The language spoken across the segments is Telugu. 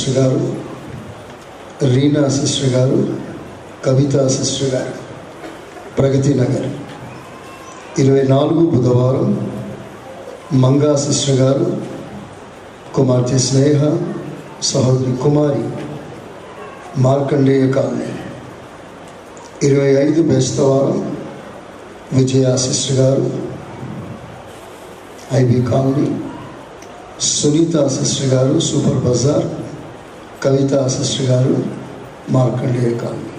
సిస్టర్ గారు, రీనా సిస్టర్ గారు, కవిత సిస్టర్ గారు, ప్రగతి నగర్. 24 బుధవారం మంగా సిస్టర్ గారు, కుమార్తె స్నేహ, సహోదరి కుమారి, మార్కండేయ కాలనీ. 25 బేస్తవారం విజయ సిస్టర్ గారు, ఐబీ కాలనీ. సునీత సిస్టర్ గారు, సూపర్ బజార్. కవిత సిస్టర్ గారు, మార్కండేయ కాలనీ.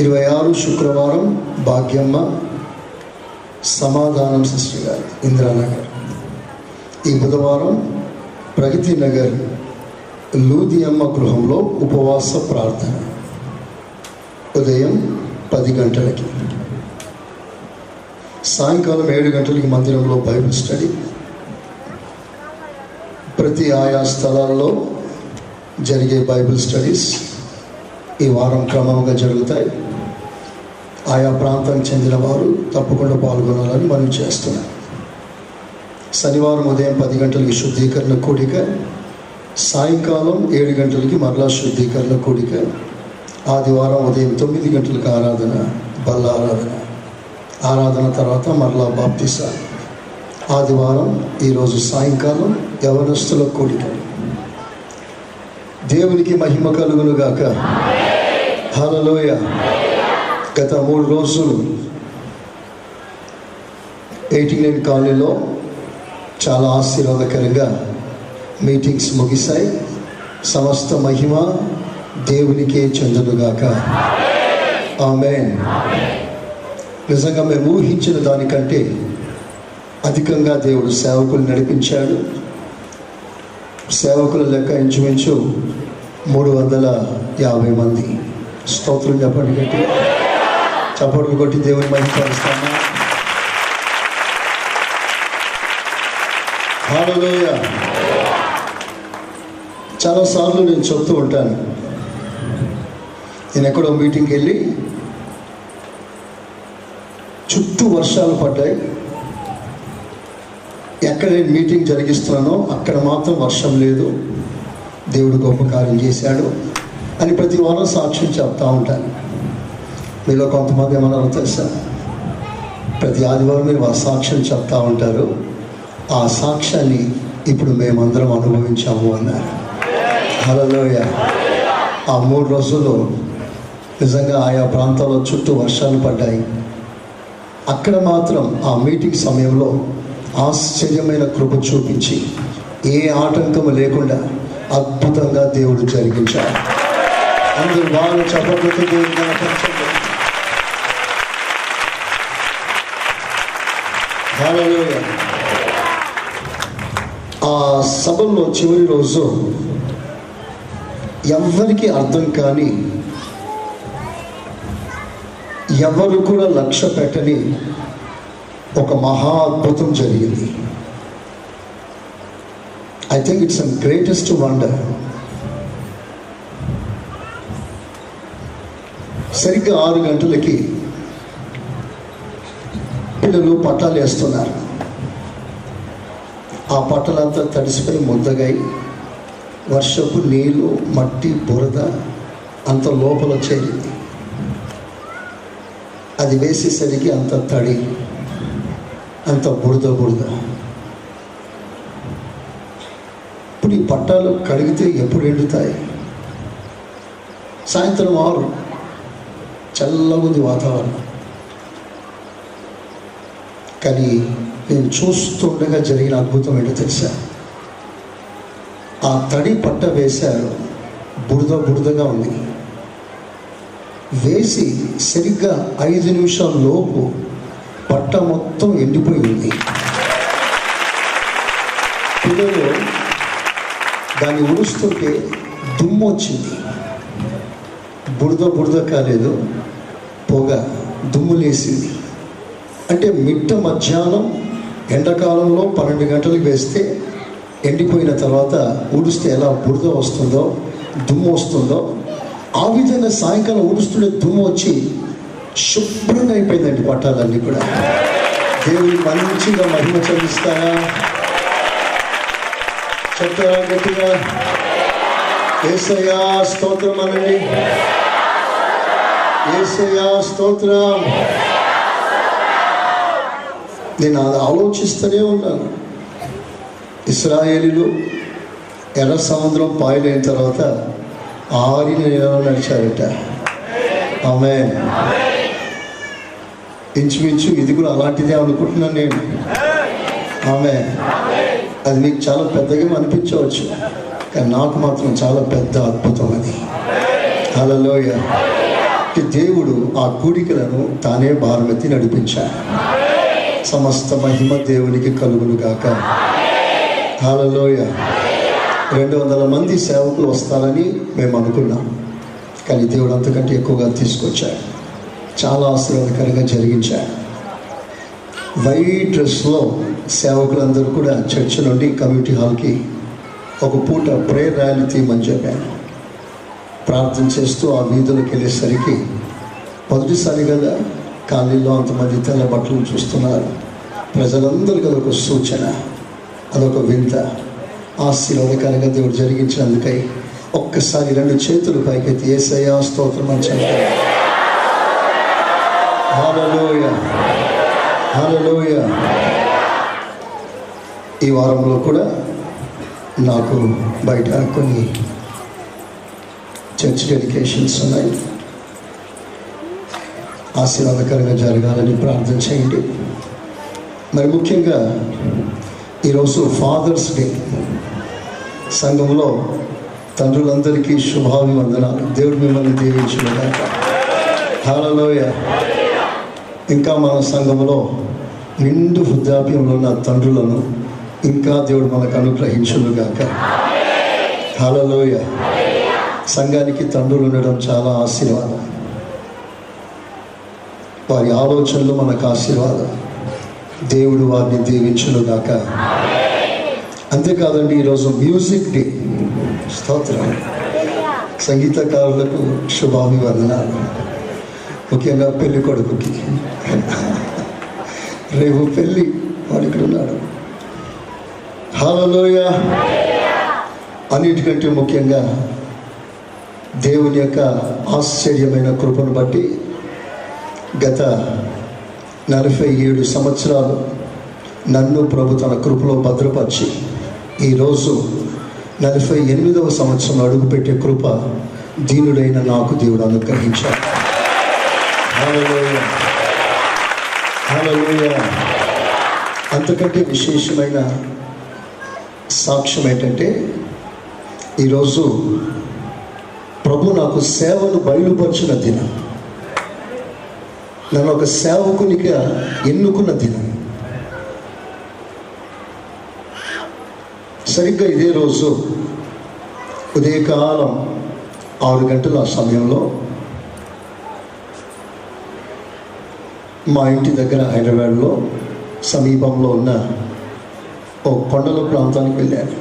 26 శుక్రవారం భాగ్యమ్మ, సమాధానం సిస్టర్ గారు, ఇందిరానగర్. ఈ బుధవారం ప్రగతి నగర్ లూదియమ్మ గృహంలో ఉపవాస ప్రార్థన ఉదయం 10 గంటలకి. సాయంకాలం 7 గంటలకి మందిరంలో బైబిల్ స్టడీ. ప్రతి ఆయా స్థలాల్లో జరిగే బైబిల్ స్టడీస్ ఈ వారం క్రమంగా జరుగుతాయి. ఆయా ప్రాంతానికి చెందిన వారు తప్పకుండా పాల్గొనాలని మనం చేస్తున్నాం. శనివారం ఉదయం 10 గంటలకి శుద్ధీకరణ కూడిక, సాయంకాలం 7 గంటలకి మరలా శుద్ధీకరణ కూడిక. ఆదివారం ఉదయం 9 గంటలకు ఆరాధన, బల్ల ఆరాధన తర్వాత మరలా బాప్తిసా. ఆదివారం ఈరోజు సాయంకాలం యవనస్తుల కూడిక. దేవునికి మహిమ కలుగును గాక. హల్లెలూయా. గత 3 రోజులు 89 కాలనీలో చాలా ఆశీర్వాదకరంగా మీటింగ్స్ ముగిశాయి. సమస్త మహిమ దేవునికే చెందునుగాక. ఆమేన్. నిజంగా మేము ఊహించిన దానికంటే అధికంగా దేవుడు సేవకులు నడిపించాడు. సేవకుల లెక్క ఇంచుమించు 350 మంది. స్తోత్రం చెప్పండి గట్టి. చప్పట్లు కొట్టి దేవుని మహిమపరుస్తాము. హల్లెలూయా. చాలాసార్లు నేను చెప్తూ ఉంటాను, నేను ఎక్కడో మీటింగ్కి వెళ్ళి చుట్టూ వర్షాలు పడ్డాయి, ఎక్కడ నేను మీటింగ్ జరిగిస్తున్నానో అక్కడ మాత్రం వర్షం లేదు, దేవుడు గొప్ప కార్యం చేశాడు అని ప్రతి వారం సాక్ష్యం చెప్తూ ఉంటాను. మీలో కొంతమంది ఏమన్నారో తెలుసా, ప్రతి ఆదివారం మీరు ఆ సాక్ష్యం చెప్తూ ఉంటారు, ఆ సాక్ష్యాన్ని ఇప్పుడు మేమందరం అనుభవించాము అన్నారు. హల్లెలూయా. ఆ 3 రోజుల్లో నిజంగా ఆయా ప్రాంతాల్లో చుట్టూ వర్షాలు పడ్డాయి. అక్కడ మాత్రం ఆ మీటింగ్ సమయంలో ఆశ్చర్యమైన కృప చూపించి ఏ ఆటంకం లేకుండా అద్భుతంగా దేవుడు జరిగించాడు. అందరూ బాగా చప్పట్లతో దేవుని కనపరచండి. హల్లెలూయా. ఆ సభలో చివరి రోజు ఎవ్వరికి అర్థం కాని, ఎవరు కూడా లక్ష్య పెట్టని ఒక మహా అద్భుతం జరిగింది. I think it's an greatest wonder. సరిగ్గా 6 గంటలకి పిల్లలు పట్టాలు వేస్తున్నారు. ఆ పట్టలంతా తడిసిపోయి ముద్దగాయి, వర్షపు నీళ్ళు, మట్టి, బురద అంత లోపల చేరింది. అది వేసేసరికి అంత తడి, అంత బురద. ఇప్పుడు ఈ పట్టాలు కడిగితే ఎప్పుడు ఎండుతాయి? సాయంత్రం 6, చల్లగా ఉంది వాతావరణం. కానీ నేను చూస్తుండగా జరిగిన అద్భుతం ఏంటో తెలుసా? ఆ తడి పట్ట వేశారు, బురదగా ఉంది. వేసి సరిగ్గా 5 నిమిషాల లోపు పట్ట మొత్తం ఎండిపోయి ఉంది. పిల్లలు దాన్ని ఉడుస్తుంటే దుమ్ము వచ్చింది. బురద కాలేదు, పొగ, దుమ్ము లేసింది. అంటే మిట్ట మధ్యాహ్నం ఎండాకాలంలో 12 గంటలకు వేస్తే ఎండిపోయిన తర్వాత ఊడిస్తే ఎలా బురద వస్తుందో, దుమ్ము వస్తుందో, ఆ విధంగా సాయంకాలం ఊడుస్తుండే దుమ్ము వచ్చి శుభ్రంగా అయిపోయిందండి పట్టాలన్నీ కూడా. దేవుని మంచిగా మహిమ చెల్లిస్తారా? చెప్తారా గట్టిగా? యేసయ్యా స్తోత్రం అనండి. యేసయ్యా స్తోత్రం. నేను అది ఆలోచిస్తూనే ఉన్నాను. ఇశ్రాయేలీలు ఎర్ర సముద్రం పాయలైన తర్వాత 6 నెలలు నడిచారట. ఆమేన్. ఇంచుమించు ఇది కూడా అలాంటిదే అనుకుంటున్నాను నేను. ఆమేన్. అది మీకు చాలా పెద్దగా అనిపించవచ్చు, కానీ నాకు మాత్రం చాలా పెద్ద అద్భుతం అది. హల్లెలూయా. దేవుడు ఆ కూడికలను తానే భారమెత్తి నడిపించాడు. సమస్త మహిమ దేవునికి కలుగును గాక. హల్లెలూయా. 200 మంది సేవకులు వస్తారని మేము అనుకున్నాం, కానీ దేవుడు అంతకంటే ఎక్కువగా తీసుకొచ్చాడు. చాలా ఆశీర్వాదకరంగా జరిగించాడు. వైట్ డ్రెస్లో సేవకులందరూ కూడా చర్చ్ నుండి కమ్యూనిటీ హాల్కి ఒక పూట ప్రేయర్ ర్యాలీ తీయమని చెప్పాను. ప్రార్థన చేస్తూ ఆ వీధులకు వెళ్ళేసరికి మొదటిసారి కదా కాలనీలో అంతమంది తెల్ల బట్టలు చూస్తున్నారు. ప్రజలందరికీ అదొక సూచన, అదొక వింత. ఆశీర్వాదకరంగా దేవుడు జరిగించినందుకై ఒక్కసారి 2 చేతులు పైకెత్తి యేసయ్యా స్తోత్రం అని చెప్పారు. హల్లెలూయా, హల్లెలూయా. ఈ వారంలో కూడా నాకు బయట కొన్ని చర్చ్ డెడికేషన్స్ ఉన్నాయి. ఆశీర్వాదకరంగా జరగాలని ప్రార్థన చేయండి. మరి ముఖ్యంగా ఈరోజు ఫాదర్స్ డే. సంఘంలో తండ్రులందరికీ శుభాభివందనాలు. దేవుడు మిమ్మల్ని దీవించుగాక. హల్లెలూయా. ఇంకా మన సంఘంలో నిండు వృద్ధాప్యంలో ఉన్న తండ్రులను ఇంకా దేవుడు మనకు అనుగ్రహించుగాక. హల్లెలూయా. సంఘానికి తండ్రులు ఉండడం చాలా ఆశీర్వాదం. వారి ఆలోచనలు మనకు ఆశీర్వాదం. దేవుడు వారిని దీవించుగాక. అంతేకాదండి, ఈరోజు మ్యూజిక్ డే. స్తోత్రం. సంగీతకారులకు శుభాభివందనాలు. ముఖ్యంగా పెళ్లి కొడుకుకి రేపు పెళ్ళి, వాడు ఇక్కడ ఉన్నాడు. హల్లెలూయా. అన్నిటికంటే ముఖ్యంగా దేవుని యొక్క ఆశ్చర్యమైన కృపను బట్టి గత 47 సంవత్సరాలు నన్ను ప్రభు తన కృపలో భద్రపరిచి ఈరోజు 48వ సంవత్సరం అడుగుపెట్టే కృప దీనుడైన నాకు దేవుడు అనుగ్రహించాడు. హల్లెలూయా, హల్లెలూయా. అంతకంటే విశేషమైన సాక్ష్యం ఏంటంటే, ఈరోజు ప్రభు నాకు సేవను బయలుపరిచిన దినం, నన్ను ఒక సేవకునిగా ఎన్నుకున్న దినం. సరిగ్గా ఇదే రోజు ఉదయకాలం 6 గంటల సమయంలో మా ఇంటి దగ్గర హైదరాబాద్లో సమీపంలో ఉన్న ఓ కొండల ప్రాంతానికి వెళ్ళాను.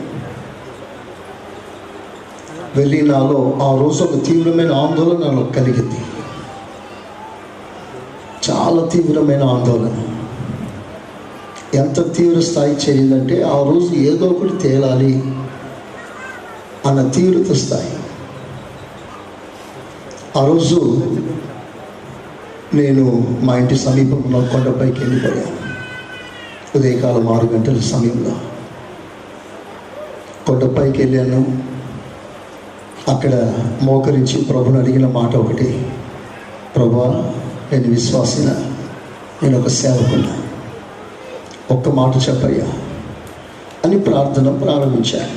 వెళ్ళి నాలో ఆ రోజు ఒక తీవ్రమైన ఆందోళన నాలో కలిగింది. చాలా తీవ్రమైన ఆందోళన. ఎంత తీవ్ర స్థాయి చేరిందంటే, ఆ రోజు ఏదో ఒకటి తేలాలి అన్న తీవ్రత స్థాయి. ఆ రోజు నేను మా ఇంటి సమీపంలో కొండపైకి వెళ్ళిపోయాను. ఉదయకాలం 6 గంటల సమయంలో కొండపైకి వెళ్ళాను. అక్కడ మోకరించి ప్రభుని అడిగిన మాట ఒకటి, ప్రభువా, నేను విశ్వాసిన, నేను ఒక సేవకున్నా, ఒక్క మాట చెప్పయ్యా అని ప్రార్థన ప్రారంభించాను.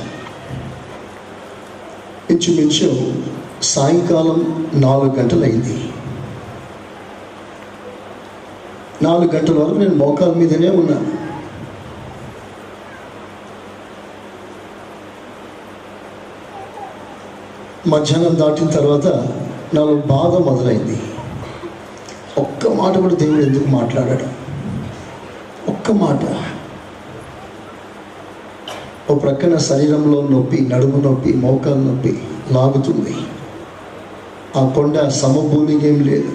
ఇంచుమించు సాయంకాలం 4 గంటలైంది. 4 గంటల వరకు నేను మోకాల మీదనే ఉన్నాను. మధ్యాహ్నం దాటిన తర్వాత నాలో బాధ మొదలైంది. ఒక్క మాట కూడా దేవుడు ఎందుకు మాట్లాడాడు? ఒక్క మాట. ఓ ప్రక్కన శరీరంలో నొప్పి, నడుము నొప్పి, మోకాలు నొప్పి లాగుతుంది. ఆ కొండ సమభూమికి ఏం లేదు,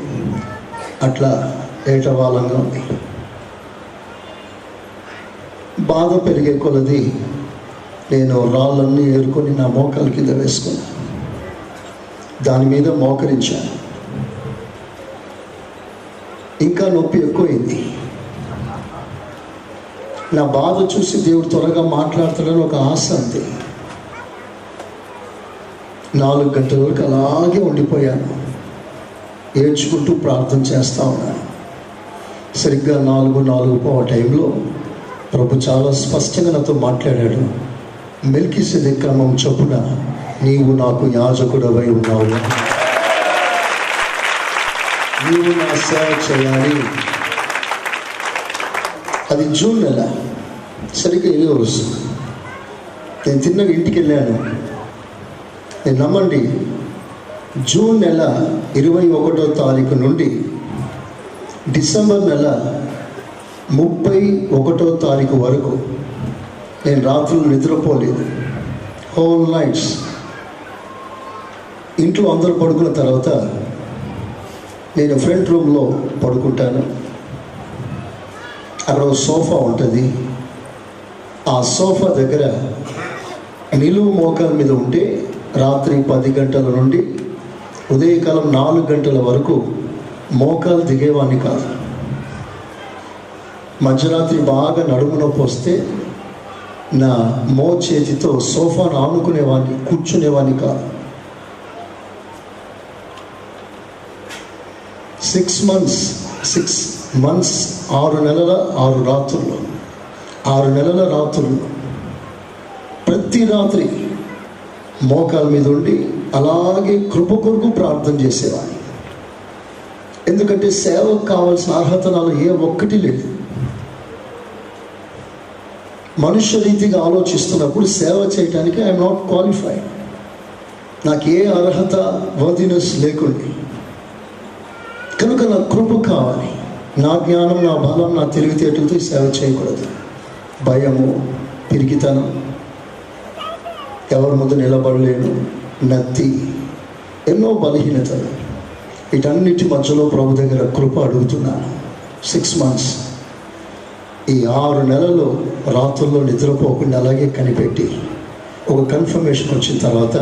అట్లా ఏటవాలంగా ఉంది. బాధ పెరిగే కొలది నేను రాళ్ళన్నీ ఏరుకొని నా మోకాల కింద వేసుకున్నాను. దాని మీద మోకరించాను. ఇంకా నొప్పి ఎక్కువైంది. నా బాధ చూసి దేవుడు త్వరగా మాట్లాడుతాడని ఒక ఆశ అంతే. 4 గంటల వరకు అలాగే ఉండిపోయాను. ఏడ్చుకుంటూ ప్రార్థన చేస్తూ ఉన్నాను. సరిగ్గా 4:05 టైంలో ప్రభు చాలా స్పష్టంగా నాతో మాట్లాడాడు. మెల్కీసెదెకు క్రమం చొప్పున నీవు నాకు యాజకుడవై ఉన్నావు, నీవు నా సేవ చేయాలి. అది జూన్ నెల, సరిగ్గా 7వ రోజు. నేను తిన్నగా ఇంటికి వెళ్ళాను. నేను నమ్మండి, జూన్ నెల 21వ తారీఖు నుండి డిసెంబర్ నెల 31వ తారీఖు వరకు నేను రాత్రులు నిద్రపోలేదు. Whole nights. ఇంట్లో అందరూ పడుకున్న తర్వాత నేను ఫ్రంట్ రూమ్లో పడుకుంటాను. అక్కడ ఒక సోఫా ఉంటుంది. ఆ సోఫా దగ్గర నిలువు మోకాల మీద ఉంటే రాత్రి 10 గంటల నుండి ఉదయకాలం 4 గంటల వరకు మోకాలు దిగేవాడిని కాదు. మధ్యరాత్రి బాగా నడుము నొప్పి వస్తే నా చేతితో సోఫాను ఆనుకునేవాడిని, కూర్చునేవాడిని కాదు. 6 మంత్స్ 6 నెలల 6 రాత్రులు, 6 నెలల రాత్రులు ప్రతి రాత్రి మోకాల మీద ఉండి అలాగే కృప కొరకు ప్రార్థన చేసేవాడిని. ఎందుకంటే సేవకు కావాల్సిన అర్హత నాలో ఏ ఒక్కటి లేదు. మనుష్య రీతిగా ఆలోచిస్తున్నప్పుడు సేవ చేయడానికి ఐఎమ్ నాట్ క్వాలిఫైడ్. నాకు ఏ అర్హత వర్దినెస్ లేకుండే. కనుక నా కృప కావాలి. నా జ్ఞానం, నా బలం, నా తెలివితేటలతో సేవ చేయకూడదు. భయము, పిరికితనం, ఎవరి ముందు నిలబడలేను, నత్తి, ఎన్నో బలహీనతలు, వీటన్నిటి మధ్యలో ప్రభు దగ్గర కృప అడుగుతున్నాను. 6 మంత్స్, ఈ 6 నెలలు రాత్రుల్లో నిద్రపోకుండా అలాగే కనిపెట్టి ఒక కన్ఫర్మేషన్ వచ్చిన తర్వాత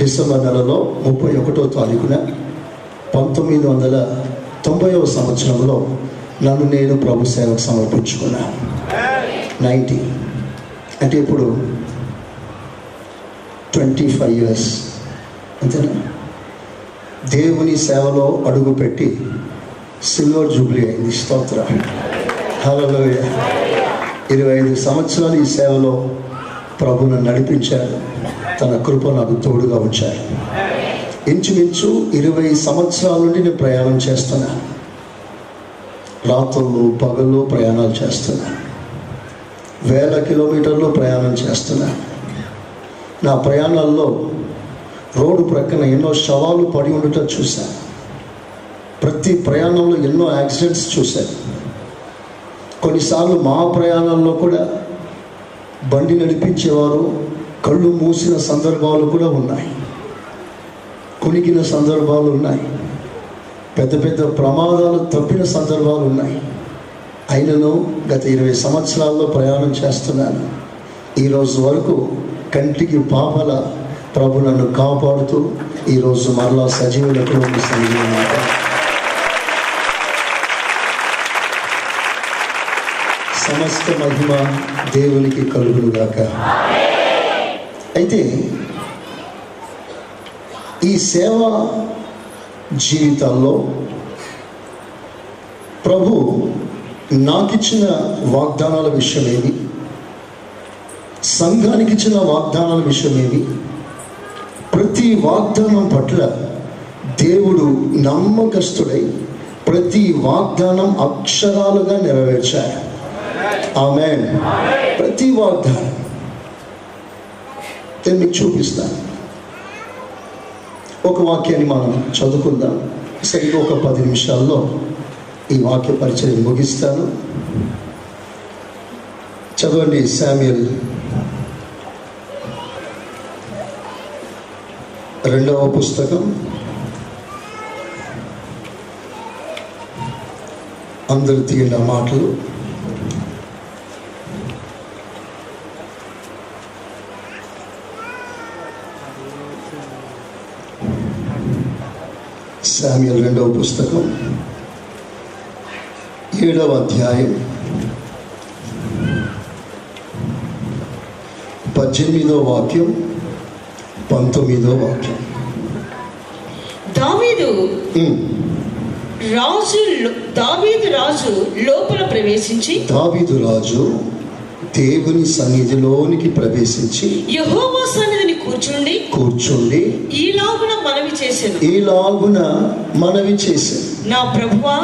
డిసెంబర్ నెలలో 31వ తారీఖున 1990వ సంవత్సరంలో నన్ను నేను ప్రభు సేవకు సమర్పించుకున్నాను. 90 అంటే ఇప్పుడు 25 years అంతేనా. దేవుని సేవలో అడుగుపెట్టి సిల్వర్ జూబ్లీ అయింది. స్తోత్రం, హల్లెలూయా. 25 సంవత్సరాలు ఈ సేవలో ప్రభువును నడిపించాడు. తన కృప నాకు తోడుగా ఉంచాడు. ఇంచుమించు 20 సంవత్సరాల నుండి నేను ప్రయాణం చేస్తున్నాను. రాత్రులు పగళ్ళు ప్రయాణాలు చేస్తున్నాను. 1000 కిలోమీటర్లు ప్రయాణం చేస్తున్నాను. నా ప్రయాణాల్లో రోడ్డు ప్రక్కన ఎన్నో శవాలు పడి ఉండటం చూశాను. ప్రతి ప్రయాణంలో ఎన్నో యాక్సిడెంట్స్ చూశాను. కొన్నిసార్లు మా ప్రయాణాల్లో కూడా బండి నడిపించేవారు కళ్ళు మూసిన సందర్భాలు కూడా ఉన్నాయి. కునికిన సందర్భాలు ఉన్నాయి. పెద్ద పెద్ద ప్రమాదాలు తప్పిన సందర్భాలు ఉన్నాయి. అయినను గత 20 సంవత్సరాల్లో ప్రయాణం చేస్తున్నాను. ఈరోజు వరకు కంటికి పాపల ప్రభు నన్ను కాపాడుతూ ఈరోజు మరలా సజీవులకు సన్నిధిలో సమస్త మహిమ దేవునికి కలుగునుగాక. అయితే ఈ సేవా జీవితాల్లో ప్రభు నాకిచ్చిన వాగ్దానాల విషయమేమి, సంఘానికి ఇచ్చిన వాగ్దానాల విషయమేమి, ప్రతి వాగ్దానం పట్ల దేవుడు నమ్మకస్తుడై ప్రతి వాగ్దానం అక్షరాలుగా నెరవేర్చాడు. ఆమేన్. ప్రతి వాగ్దానం నేను మీకు చూపిస్తాను. ఒక వాక్యాన్ని మనం చదువుకుందాం. సరిగ్గా ఒక 10 నిమిషాల్లో ఈ వాక్య పరిచయం ముగిస్తాను. చదవండి. శామ్యూయల్ 2వ పుస్తకం. అందరు తీయండి ఆ మాటలు. శామ్యూయల్ 2వ పుస్తకం 7వ అధ్యాయం 18వ వాక్యం 19వ వాక్యం. దావీదు రాజు లోపల ప్రవేశించి, దావీదు రాజు దేవుని సన్నిధిలోనికి ప్రవేశించి యెహోవా సన్నిధిని కూర్చుండి ఈలాగున మనవి చేశాను, నా ప్రభువా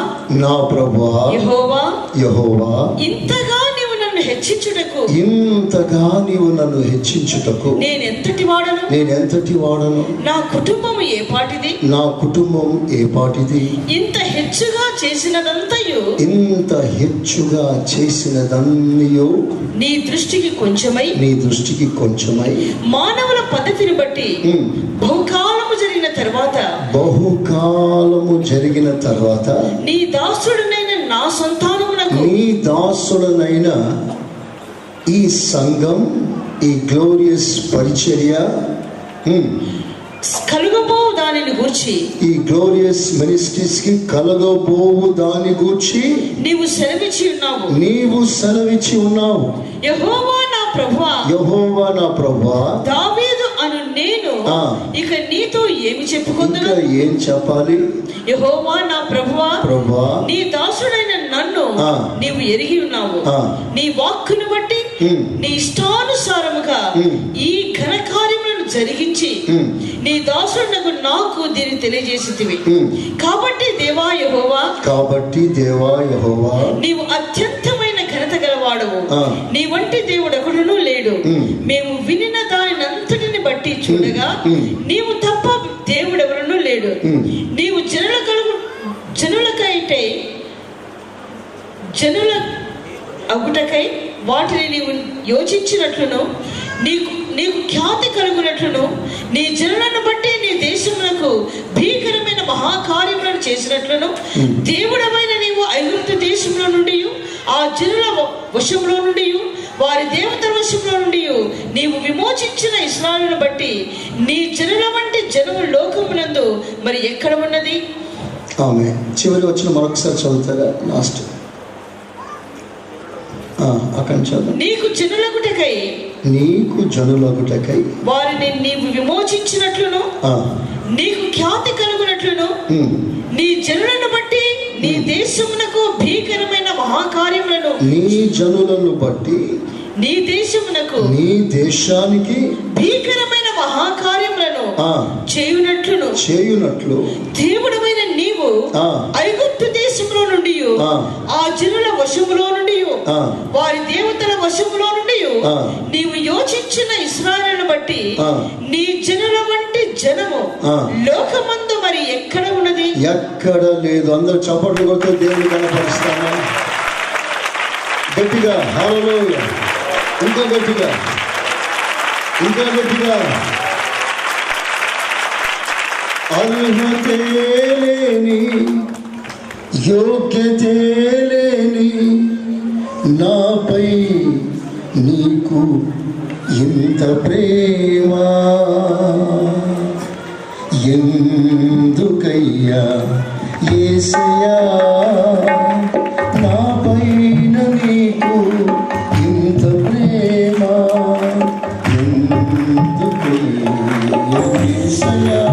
యెహోవా, ఇంతగా నీవు నన్ను హెచ్చించుటకు నేనెంతటి వాడను, నా కుటుంబం ఏ పాటిది, ఇంత హెచ్చుగా చేసినదన్నయు నీ దృష్టికి కొంచెమై మానవుల పద్ధతిని బట్టి బహుకాలము జరిగిన తర్వాత నీ దాసుడనైన ఈ సంఘం, ఈ గ్లోరియస్ పరిచర్య కలుగబోవు దానిని గూర్చి, ఈ గ్లోరియస్ మినిస్ట్రీస్ కి కలుగబోవు దాని గూర్చి నీవు సెలవిచ్చి ఉన్నావు. యెహోవా నా ప్రభువా, దావీదు అను నేను ఇక నీతో ఏమి చెప్పుకుందును, ఏం చెప్పాలి? యెహోవా నా ప్రభువా, నీ దాసుడైన నన్ను నీవు ఎరిగి ఉన్నావు. నీ వాక్కును బట్టి నీ ఇష్టానుసారముగా ఈ ఘన కార్యములను జరిగించి నీ దాసుడకు నాకు దీన్ని తెలియజేసితివి. కాబట్టి దేవా యెహోవా, నీవు అత్యంతమైన ఘనత గలవాడవు. నీ వంటి దేవుడు ఒకడును లేడు. మేము వినిన దానినంతటిని బట్టి చూడగా నీవు తప్ప దేవుడెవరును లేడు. నీవు జనుల అగుటకై వాటిని నీవు యోచించినట్లును, నీకు ఖ్యాతి కలుగునట్లును, నీ జనులను బట్టి నీ దేశములకు భీకరమైన మహాకార్యములను చేసినట్లును, దేవుడమైన నీవు ఐగుప్తు దేశంలో నుండి, ఆ జనుల వశంలో నుండి, వారి దేవతల వశంలో నుండి నీవు విమోచించిన ఇశ్రాయేలును బట్టి నీ జనుల వంటి జనము లోకమునందు మరి ఎక్కడ ఉన్నది? ఆమె చివరి వచ్చిన మరొకసారి చదువుతారా? లాస్ట్ అక్కడ చదువు. నీకు జనులగుటకై వారిని నీవు విమోచించినట్లును, నీకు ఖ్యాతి కలుగునట్లును, నీ జనులను బట్టి నీ దేశమునకు భీకరమైన మహాకార్యములను, నీ జనులను బట్టి నీ దేశానికి భీకరమైన మహాకార్యములను చేయునట్లు దేవుడమైన నీవు ఐగుప్తు దేశంలో నుండి, ఆ జనుల వశములో నుండి, వారి దేవతల వశములో నుండి నీవు యోచించిన ఇశ్రాయేలును బట్టి నీ జనుల వంటి జనము లోకమందు మరి ఎక్కడ ఉన్నది? ఎక్కడ లేదు. అందరూ చప్పట్లు కొడుతూ దేవుని కనపరుస్తామా? గట్టిగా హల్లెలూయా, ఇంకా గట్టిగా. అర్హతే లేని, యోగ్యతే లేని నాపై నీకు ఇంత ప్రేమ ఎందుకయ్యా యేసయ్యా, నాపైన నీకు ఇంత ప్రేమ ఎందుకయ్యా యేసయ్యా,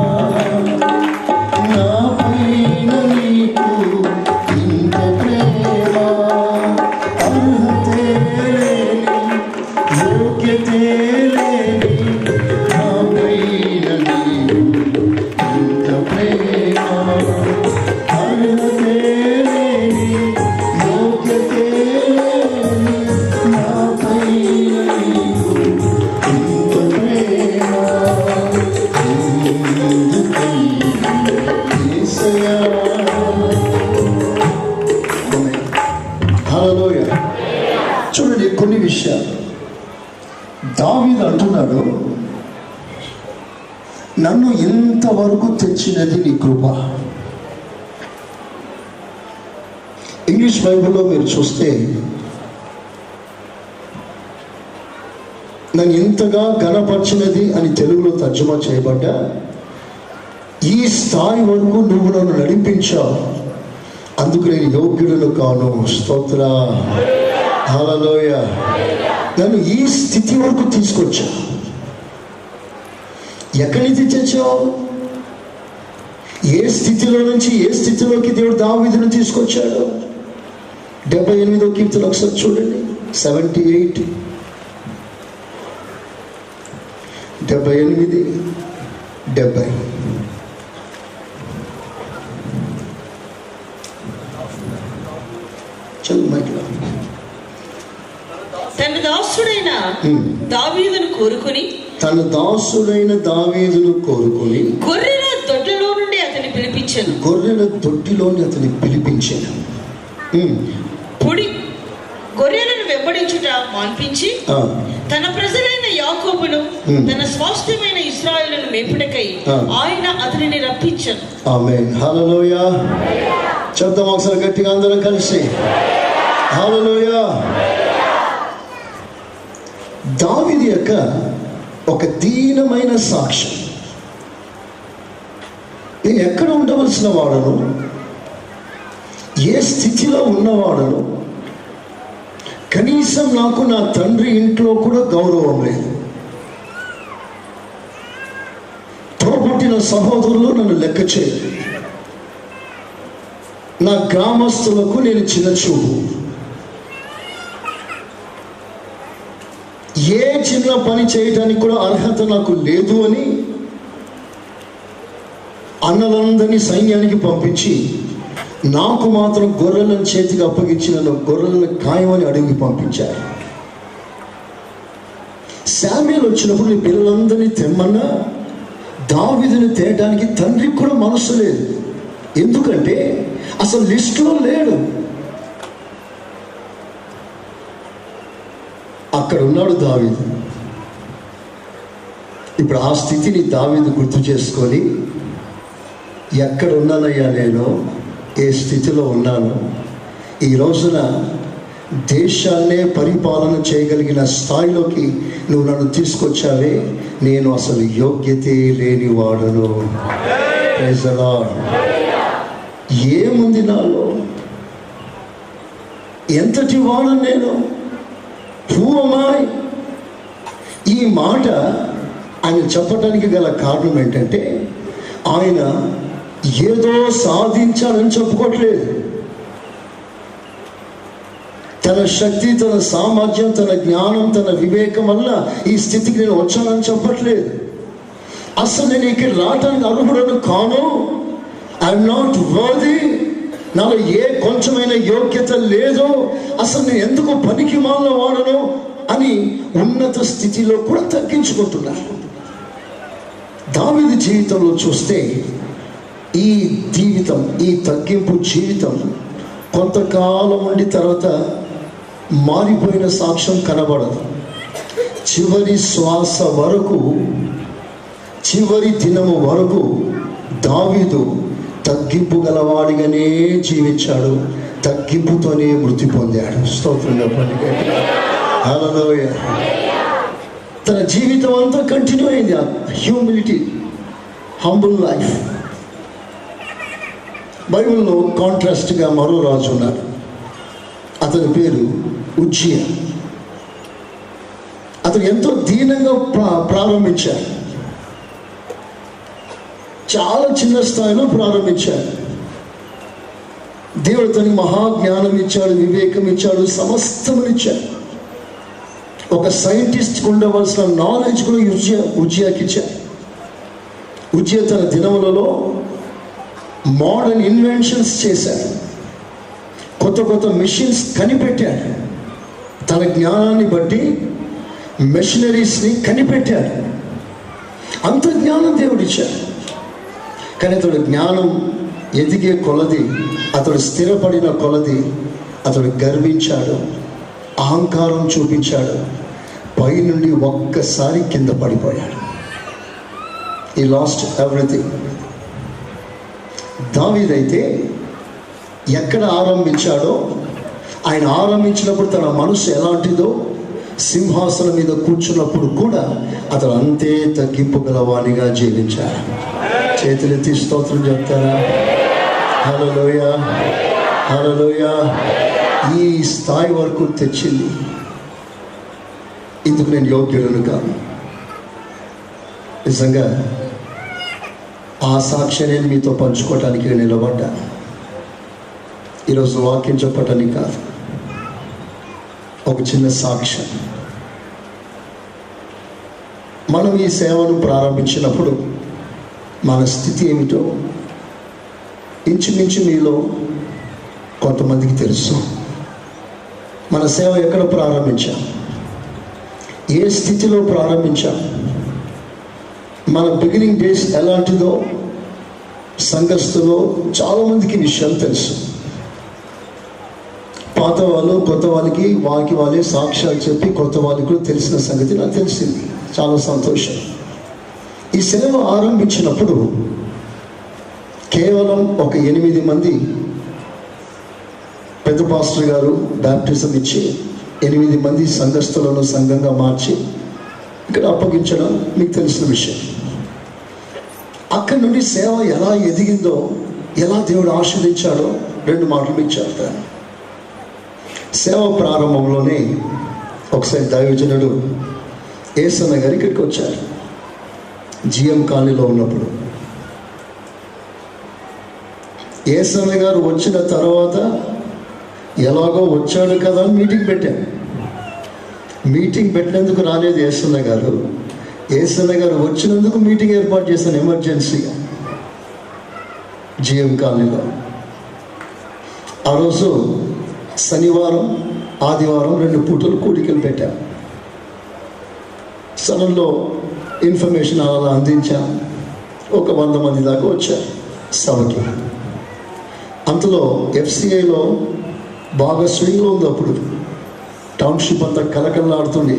నాపైన నీకు ఇంత ప్రేమ. అర్హతే లేని, యోగ్యతే లేని నాపైన నీకు ఇంత ప్రేమ. అర్హతే లేని, యోగ్యతే లేని నాపైన నీకు ఇంత ప్రేమ ఎందుకయ్యా యేసయ్యా. హల్లెలూయా. చూడండి, కొన్ని విషయాలు దావీదు అంటున్నాడు, నన్ను ఇంతవరకు తెచ్చినది నీ కృప. ఇంగ్లీష్ బైబిల్లో మీరు చూస్తే నన్ను ఇంతగా ఘనపరిచినది అని తెలుగులో తర్జుమా చేయబడ్డ ఈ స్థాయి వరకు నువ్వు నన్ను నడిపించావు, అందుకు నేను యోగ్యులను కాను. స్తోత్ర, హల్లెలూయా. నన్ను ఈ స్థితి వరకు తీసుకొచ్చా. ఎక్కడి నుంచి తెచ్చావు? ఏ స్థితిలో నుంచి ఏ స్థితిలోకి దేవుడు దావీదును తీసుకొచ్చాడు? 78వ కీర్తన ఒకసారి చూడండి. 78, 78, 70. చదువు మైక్లో. తన దాసుడైన దావీదును కోరుకుని గొర్రెల దొడ్డిలో నుండి అతన్ని పిలిపించాను. గొర్రెలను వెంబడించుట మాన్పించి తన ప్రజలైన యాకోబును తన స్వాస్థ్యమైన ఇశ్రాయేలును మేపుటకై ఆయన అతనిని రప్పించాను. ఆమేన్, హల్లెలూయా. చెప్తాం ఒకసారి గట్టిగా అందరం కలిసి, హల్లెలూయా. దావీదు యొక్క ఒక దీనమైన సాక్ష్యం. నేను ఎక్కడ ఉండవలసిన వాడను, ఏ స్థితిలో ఉన్నవాడను, కనీసం నాకు నా తండ్రి ఇంట్లో కూడా గౌరవం లేదు. తోబుట్టిన సహోదరులు నన్ను లెక్క చేయరు. నా గ్రామస్తులకు నేను చిన్నచూపు. ఏ చిన్న పని చేయడానికి కూడా అర్హత నాకు లేదు అని అన్నలందరినీ సైన్యానికి పంపించి నాకు మాత్రం గొర్రెలను చేతికి అప్పగించి నన్ను గొర్రెలను ఖాయమని అడిగి పంపించారు. శామ్యూల్ వచ్చినప్పుడు నీ పిల్లలందరినీ తెమ్మన్నా దావీదుని తేయడానికి తండ్రికి కూడా మనసు లేదు. ఎందుకంటే అసలు లిస్టులో లేడు. అక్కడ ఉన్నాడు దావీదు. ఇప్పుడు ఆ స్థితిని దావీదు గుర్తు చేసుకొని, ఎక్కడ ఉన్నానయ్యా నేను, ఏ స్థితిలో ఉన్నాను, ఈ రోజున దేశాన్నే పరిపాలన చేయగలిగిన స్థాయిలోకి నువ్వు నన్ను తీసుకొచ్చావే, నేను అసలు యోగ్యతే లేని వాడను. Praise the lord. ఏముంది నాలో, ఎంతటి వాడను నేను, హూ యామ్ ఐ? ఈ మాట ఆయన చెప్పడానికి గల కారణం ఏంటంటే, ఆయన ఏదో సాధించాలని చెప్పుకోవట్లేదు. తన శక్తి, తన సామర్థ్యం, తన జ్ఞానం, తన వివేకం వల్ల ఈ స్థితికి నేను వచ్చానని చెప్పట్లేదు. అసలు నేను ఇక్కడ రావటానికి అర్హుడను కాను. I'm not worthy. నాలో ఏ కొంచెమైన యోగ్యత లేదు. అసలు నేను ఎందుకు పనికి మాలిన వాడను అని ఉన్నత స్థితిలో కూడా తగ్గించుకుంటున్నాను. దావీదు జీవితంలో చూస్తే ఈ జీవితం, ఈ తగ్గింపు జీవితం కొంతకాలం ఉండి తర్వాత మారిపోయిన సాక్ష్యం కనబడదు. చివరి శ్వాస వరకు, చివరి దినము వరకు దావీదు తగ్గింపు గలవాడిగానే జీవించాడు. తగ్గింపుతోనే మృతి పొందాడు. స్తోత్రం చెప్పండి. హల్లెలూయా. తన జీవితం అంతా కంటిన్యూ అయింది. Humility, humble life. బైబిల్లో కాంట్రాస్ట్గా మరో రాజు ఉన్నాడు. అతని పేరు ఉజ్జియా. అతను ఎంతో దీనంగా ప్రారంభించాడు. చాలా చిన్న స్థాయిలో ప్రారంభించాడు. దేవుడు తనకి మహాజ్ఞానం ఇచ్చాడు, వివేకం ఇచ్చాడు, సమస్తమునిచ్చాడు. ఒక సైంటిస్ట్కి ఉండవలసిన నాలెడ్జ్ కూడా ఉజ్జియాకి ఇచ్చాడు. ఉజ్జియా తన దినములలో మోడర్న్ ఇన్వెన్షన్స్ చేశాడు. కొత్త కొత్త మిషన్స్ కనిపెట్టాడు. తన జ్ఞానాన్ని బట్టి మెషినరీస్ని కనిపెట్టాడు. అంత జ్ఞానం దేవుడిచ్చాడు. కానీ అతడు జ్ఞానం ఎదిగే కొలది, అతడు స్థిరపడిన కొలది అతడు గర్వించాడు, అహంకారం చూపించాడు. పైనుండి ఒక్కసారి కింద పడిపోయాడు. ఈ లాస్ట్ ఎవ్రీథింగ్. దావీదైతే ఎక్కడ ఆరంభించాడో, ఆయన ఆరంభించినప్పుడు తన మనసు ఎలాంటిదో, సింహాసనం మీద కూర్చున్నప్పుడు కూడా అతను అంతే తగ్గింపు గలవానిగా జీవించాడు. చేతులెత్తి స్తోత్రం చెప్తారా? హల్లెలూయా, హల్లెలూయా. ఈ స్థాయి వరకు తెచ్చింది ఇందుకు నేను యోగ్యులను కాదు. నిజంగా ఆ సాక్ష్యం నేను మీతో పంచుకోవటానికి నేను నిలబడ్డాను. ఈరోజు వాక్యం చెప్పటానికి కాదు, ఒక చిన్న సాక్ష్యం. మనం ఈ సేవను ప్రారంభించినప్పుడు మన స్థితి ఏమిటో ఇంచుమించు మీలో కొంతమందికి తెలుసు. మన సేవ ఎక్కడ ప్రారంభించాం, ఏ స్థితిలో ప్రారంభించాం, మన బిగినింగ్ డేస్ ఎలాంటిదో సంఘస్థులో చాలామందికి విషయం తెలుసు. పాత వాళ్ళు కొత్త వాళ్ళకి వాళ్ళే సాక్ష్యాలు చెప్పి కొత్త వాళ్ళకి కూడా తెలిసిన సంగతి నాకు తెలిసింది. చాలా సంతోషం. ఈ సేవ ఆరంభించినప్పుడు కేవలం ఒక 8 మంది పెద్ద పాస్టర్ గారు బ్యాప్టిజం ఇచ్చి 8 మంది సంఘస్థులను సంఘంగా మార్చి ఇక్కడ అప్పగించడం మీకు తెలిసిన విషయం. అక్కడి నుండి సేవ ఎలా ఎదిగిందో, ఎలా దేవుడు ఆశీర్వదించాడో 2 మాటలు మీకు చెప్తాను. సేవ ప్రారంభంలోనే ఒకసారి దైవజనుడు ఏసన్న గారు ఇక్కడికి వచ్చారు. జిఎం కాలనీలో ఉన్నప్పుడు ఏసన్న గారు వచ్చిన తర్వాత ఎలాగో వచ్చాడు కదా అని మీటింగ్ పెట్టాం. మీటింగ్ పెట్టినందుకు రాలేదు ఏసన్న గారు. ఏసన్న గారు వచ్చినందుకు మీటింగ్ ఏర్పాటు చేశాను ఎమర్జెన్సీగా జిఎం కాలనీలో. ఆ రోజు శనివారం ఆదివారం 2 పూటలు కూడికలు పెట్టాం. సడన్లో ఇన్ఫర్మేషన్ అలా అందించాం. ఒక 100 మంది దాకా వచ్చారు సభకి. అంతలో ఎఫ్సిఐలో బాగా స్వింగ్లో ఉంది. అప్పుడు టౌన్షిప్ అంతా కలకల్లాడుతుంది.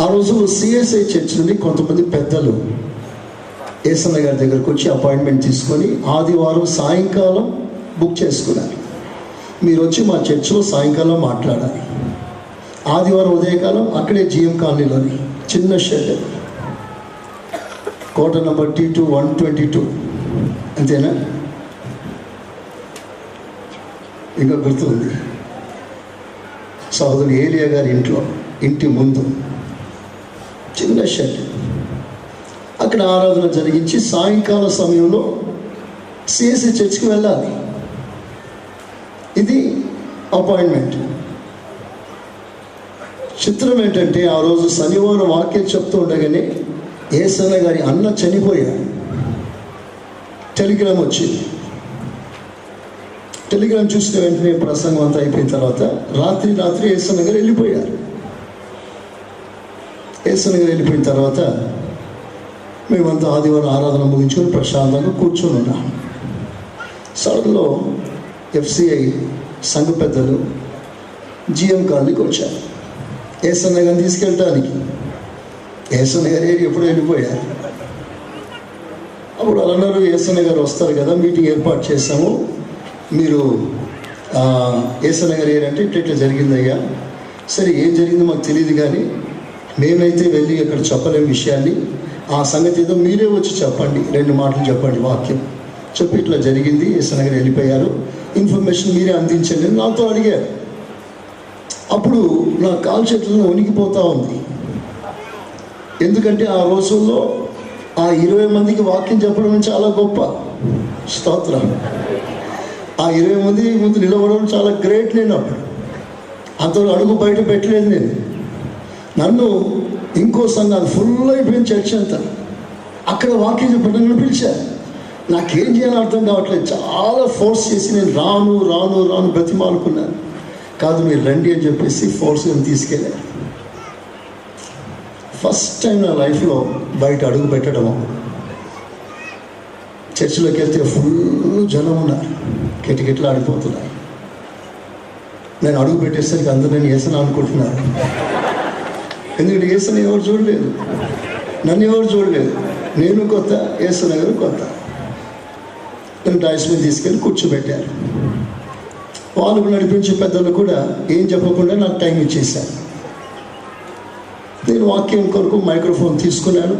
ఆ రోజు సిఎస్ఐ చర్చ్ నుండి కొంతమంది పెద్దలు ఏసన్న గారి దగ్గరకు వచ్చి అపాయింట్మెంట్ తీసుకొని ఆదివారం సాయంకాలం బుక్ చేసుకున్నారు. మీరు వచ్చి మా చర్చిలో సాయంకాలం మాట్లాడాలి. ఆదివారం ఉదయకాలం అక్కడే జిఎం కాలనీలోని చిన్న షెడ్, కోట నంబర్ T2 122. అంతేనా? ఇంకా గుర్తుంది. సహోదరు ఏలియా గారి ఇంటి ముందు చిన్న షెడ్. అక్కడ ఆరాధన జరిగించి సాయంకాల సమయంలో సిఎస్సి చర్చ్కి వెళ్ళాలి. ఇది అపాయింట్మెంట్. చిత్రం ఏంటంటే ఆ రోజు శనివారం వాక్యం చెప్తూ ఉండగానే ఏసన్న గారి అన్న చనిపోయాడు. టెలిగ్రామ్ వచ్చింది. టెలిగ్రామ్ చూసిన వెంటనే ప్రసంగం అంతా అయిపోయిన తర్వాత రాత్రి ఏసన్న గారు వెళ్ళిపోయారు. ఏసన్న గారు వెళ్ళిపోయిన తర్వాత మేమంతా ఆదివారం ఆరాధన ముగించుకొని ప్రశాంతంగా కూర్చొని ఉన్నాం. సడన్లో ఎఫ్సిఐ సంఘ పెద్దలు జిఎం కాలనీకి వచ్చారు ఏసన్న గారిని తీసుకెళ్ళటానికి. ఏసన్న గారు ఎప్పుడు వెళ్ళిపోయారు. అప్పుడు వాళ్ళు అన్నారు, ఏసన్న గారు వస్తారు కదా, మీటింగ్ ఏర్పాటు చేశాము, మీరు ఏసన్న గారు ఏంటంటే ఇట్లా జరిగిందయ్యా. సరే ఏం జరిగిందో మాకు తెలియదు, కానీ మేమైతే వెళ్ళి అక్కడ చెప్పలేము విషయాన్ని. ఆ సంగతి ఏదో మీరే వచ్చి చెప్పండి, 2 మాటలు చెప్పండి, వాక్యం చెప్పి ఇట్లా జరిగింది, ఏసన్న గారు వెళ్ళిపోయారు, ఇన్ఫర్మేషన్ మీరే అందించండి అని నాతో అడిగారు. అప్పుడు నా కాలు చేతులను వణికిపోతూ ఉంది. ఎందుకంటే ఆ రోజుల్లో ఆ 20 మందికి వాక్యం చెప్పడం చాలా గొప్ప స్తోత్రం. ఆ 20 మంది ముందు నిలబడడం చాలా గ్రేట్. నేను అప్పుడు అంతలో అడుగు బయట పెట్టలేదు. నేను నన్ను ఇంకో సంఘాలు ఫుల్ అయిపోయిన చర్చ్ అంతా అక్కడ వాక్యం చెప్పడం పిలిచారు. నాకేం చేయాలో అర్థం కావట్లేదు. చాలా ఫోర్స్ చేసి నేను రాను బ్రతిమాలుకున్నాను. కాదు మీరు రండి అని చెప్పేసి ఫోర్స్గా తీసుకెళ్ళారు. ఫస్ట్ టైం నా లైఫ్లో బయట అడుగు పెట్టడం. చర్చిలోకి వెళ్తే ఫుల్ జనం ఉన్నారు, కిటకిటలు ఆడిపోతున్నారు. నేను అడుగు పెట్టేసరికి అందరూ నేను ఏసన అనుకుంటున్నారు. ఎందుకంటే ఏసన ఎవరు చూడలేదు, నన్ను ఎవరు చూడలేదు. నేను కొత్త, ఏసన గారు కొత్త. నన్ను డాయిస్ మీద తీసుకెళ్ళి కూర్చోబెట్టారు. వాళ్ళు నడిపించే పెద్దలు కూడా ఏం చెప్పకుండా నాకు టైం ఇచ్చేశారు. నేను వాక్యం కొరకు మైక్రోఫోన్ తీసుకున్నాను.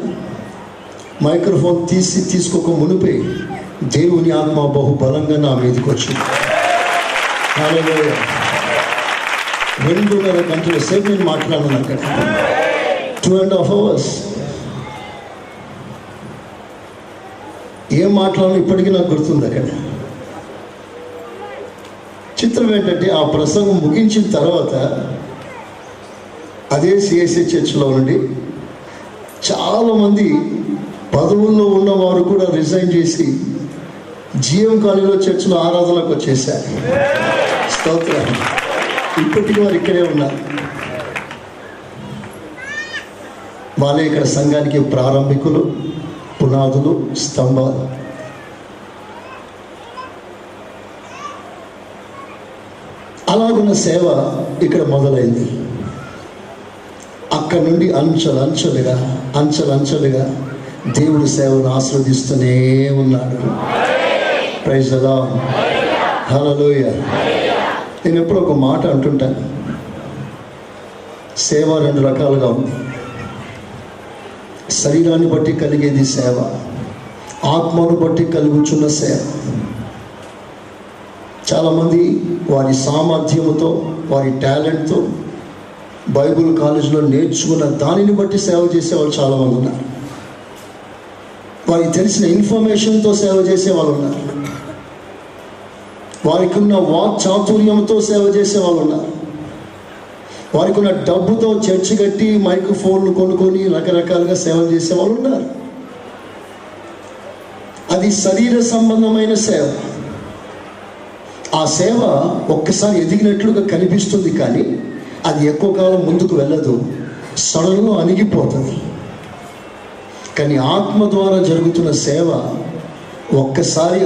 మైక్రోఫోన్ తీసుకోక మునిపే దేవుని ఆత్మ బహుబలంగా నా మీదకి వచ్చింది. 2.5 గంటల సేపు నేను మాట్లాడాను అక్కడ. 2.5 hours. ఏం మాట్లాడాలో ఇప్పటికీ నాకు గుర్తుంది అక్కడ. చిత్రం ఏంటంటే ఆ ప్రసంగం ముగించిన తర్వాత అదే సిఎస్ఐ చర్చ్లో నుండి చాలామంది పదవుల్లో ఉన్నవారు కూడా రిజైన్ చేసి జీఎం కాలేజీలో చర్చ్లో ఆరాధనకు వచ్చేసారు. స్తోత్రం. ఇప్పటికీ వారు ఇక్కడే ఉన్నారు. వాళ్ళే ఇక్కడ సంఘానికి ప్రారంభికులు, పునాదులు, స్తంభాలు. అలాగున్న సేవ ఇక్కడ మొదలైంది. అక్కడ నుండి అంచెలంచెలుగా దేవుడి సేవను ఆస్వాదిస్తూనే ఉన్నాడు. Praise the Lord. హల్లెలూయా. నేను ఎప్పుడు ఒక మాట అంటుంటాను, సేవ 2 రకాలుగా ఉంది. శరీరాన్ని బట్టి కలిగేది సేవ, ఆత్మను బట్టి కలుగుచున్న సేవ. చాలామంది వారి సామర్థ్యముతో, వారి టాలెంట్తో బైబుల్ కాలేజీలో నేర్చుకున్న దానిని బట్టి సేవ చేసేవాళ్ళు చాలామంది ఉన్నారు. వారికి తెలిసిన ఇన్ఫర్మేషన్తో సేవ చేసేవాళ్ళు ఉన్నారు. వారికి ఉన్న వాక్ చాతుర్యంతో సేవ చేసేవాళ్ళు ఉన్నారు. వారికి ఉన్న డబ్బుతో చర్చి కట్టి మైక్రోఫోన్లు కొనుక్కొని రకరకాలుగా సేవలు చేసేవాళ్ళు ఉన్నారు. అది శరీర సంబంధమైన సేవ. ఆ సేవ ఒక్కసారి ఎదిగినట్లుగా కనిపిస్తుంది, కానీ అది ఎక్కువ కాలం ముందుకు వెళ్ళదు, సడన్లో అణిగిపోతుంది. కానీ ఆత్మ ద్వారా జరుగుతున్న సేవ ఒక్కసారి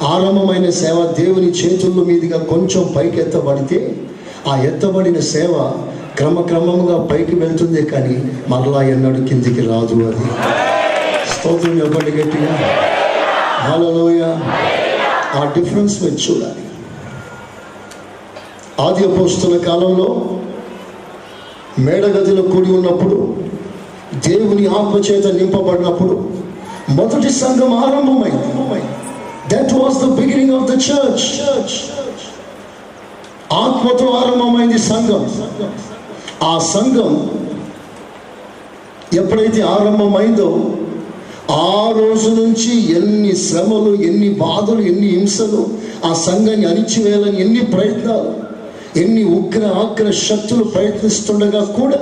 ఆరంభమైన సేవ దేవుని చేతుల మీదుగా కొంచెం పైకి ఎత్తబడితే ఆ ఎత్తబడిన సేవ క్రమక్రమంగా పైకి వెళ్తుంది, కానీ మరలా ఎన్నడూ కిందికి రాదు. అది స్తోత్రం చెప్పండి గట్టిగా. హల్లెలూయా. ఆ డిఫరెన్స్ మీరు చూడాలి. ఆది అపోస్తలుల కాలంలో మేడగదిలో కూడి ఉన్నప్పుడు, దేవుని ఆత్మ చేత నింపబడినప్పుడు మొదటి సంఘం ఆరంభమైంది. That was the beginning of the church. ఆత్మతో ఆరంభమైంది సంఘం. ఆ సంఘం ఎప్పుడైతే ఆరంభమైందో ఆ రోజు నుంచి ఎన్ని శ్రమలు, ఎన్ని బాధలు, ఎన్ని హింసలు, ఆ సంఘాన్ని అణిచివేయాలని ఎన్ని ప్రయత్నాలు, ఎన్ని ఆగ్ర శక్తులు ప్రయత్నిస్తుండగా కూడా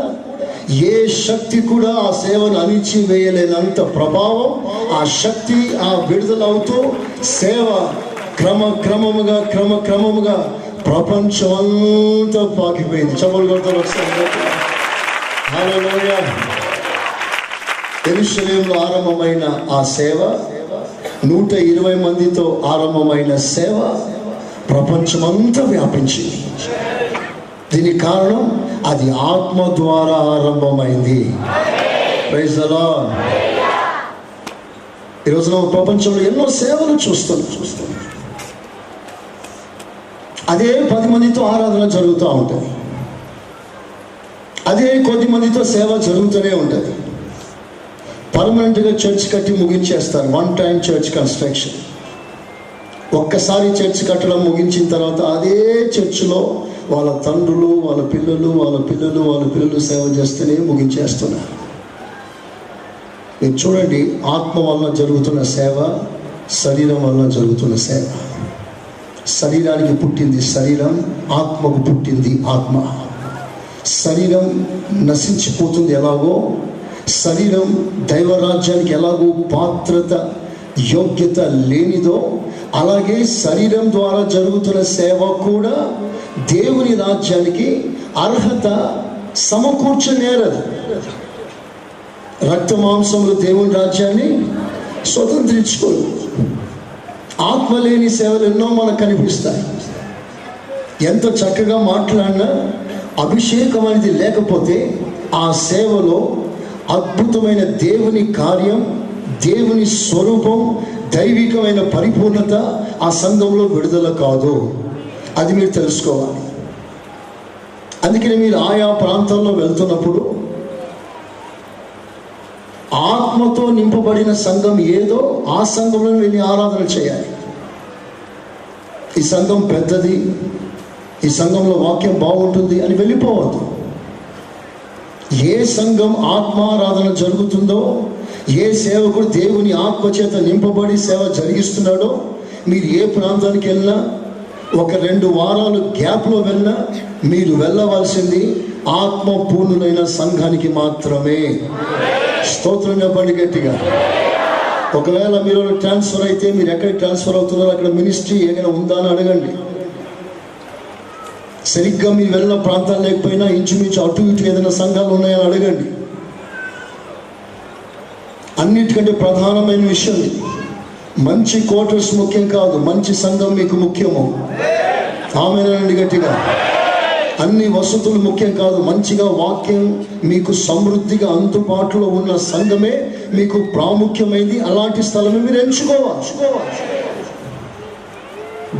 ఏ శక్తి కూడా ఆ సేవను అణిచివేయలేనంత ప్రభావం, ఆ శక్తి, ఆ విడుదల అవుతూ సేవ క్రమక్రమముగా ప్రపంచం అంతా పాకిపోయింది. చప్పలు కొడతారు ఒకసారి. హల్లెలూయా. యెరూషలేములో ఆరంభమైన ఆ సేవ, 120 మందితో ఆరంభమైన సేవ ప్రపంచమంతా వ్యాపించింది. దీనికి కారణం అది ఆత్మ ద్వారా ఆరంభమైంది. Praise the lord. ఈరోజు ప్రపంచంలో ఎన్నో సేవలు చూస్తున్నాం. అదే 10 మందితో ఆరాధన జరుగుతూ ఉంటుంది, అదే కొద్ది మందితో సేవ జరుగుతూనే ఉంటుంది. పర్మనెంట్గా చర్చ్ కట్టి ముగించేస్తారు. 1 టైం చర్చ్ కన్స్ట్రక్షన్. ఒక్కసారి చర్చ్ కట్టడం ముగించిన తర్వాత అదే చర్చిలో వాళ్ళ తండ్రులు, వాళ్ళ పిల్లలు సేవ చేస్తూనే ముగించేస్తున్నారు. మీరు చూడండి, ఆత్మ వలన జరుగుతున్న సేవ, శరీరం వలన జరుగుతున్న సేవ. శరీరానికి పుట్టింది శరీరం, ఆత్మకు పుట్టింది ఆత్మ. శరీరం నశించిపోతుంది ఎలాగో, శరీరం దైవరాజ్యానికి ఎలాగో పాత్రత, యోగ్యత లేనిదో, అలాగే శరీరం ద్వారా జరుగుతున్న సేవ కూడా దేవుని రాజ్యానికి అర్హత సమకూర్చనేరదు. రక్త మాంసములు దేవుని రాజ్యాన్ని స్వతంత్రించుకోరు. ఆత్మ లేని సేవలు ఎన్నో మనకు కనిపిస్తాయి. ఎంత చక్కగా మాట్లాడినా అభిషేకం అనేది లేకపోతే ఆ సేవలో అద్భుతమైన దేవుని కార్యం, దేవుని స్వరూపం, దైవికమైన పరిపూర్ణత ఆ సంఘంలో విడుదల కాదు. అది మీరు తెలుసుకోవాలి. అందుకని మీరు ఆయా ప్రాంతాల్లో వెళ్తున్నప్పుడు ఆత్మతో నింపబడిన సంఘం ఏదో ఆ సంఘంలో వెళ్ళి ఆరాధన చేయాలి. ఈ సంఘం పెద్దది, ఈ సంఘంలో వాక్యం బాగుంటుంది అని వెళ్ళిపోవద్దు. ఏ సంఘం ఆత్మారాధన జరుగుతుందో, ఏ సేవకుడు దేవుని ఆత్మచేత నింపబడి సేవ జరిగిస్తున్నాడో, మీరు ఏ ప్రాంతానికి వెళ్ళినా, ఒక 2 వారాలు గ్యాప్లో వెళ్ళినా మీరు వెళ్ళవలసింది ఆత్మ పూర్ణులైన సంఘానికి మాత్రమే. స్తోత్రం చెప్పండి గట్టిగా. ఒకవేళ మీరు ట్రాన్స్ఫర్ అయితే మీరు ఎక్కడికి ట్రాన్స్ఫర్ అవుతున్నారో అక్కడ మినిస్ట్రీ ఏమైనా ఉందా అని అడగండి. సరిగ్గా మీరు వెళ్ళిన ప్రాంతాలు లేకపోయినా ఇంచుమించు అటు ఇటు ఏదైనా సంఘాలు ఉన్నాయని అడగండి. అన్నిటికంటే ప్రధానమైన విషయం మంచి క్వార్టర్స్ ముఖ్యం కాదు, మంచి సంఘం మీకు ముఖ్యము. ఆమేనండి గట్టిగా. అన్ని వసతులు ముఖ్యం కాదు, మంచిగా వాక్యం మీకు సమృద్ధిగా అందుబాటులో ఉన్న సంఘమే మీకు ప్రాముఖ్యమైంది. అలాంటి స్థలమే మీరు ఎంచుకోవాలి.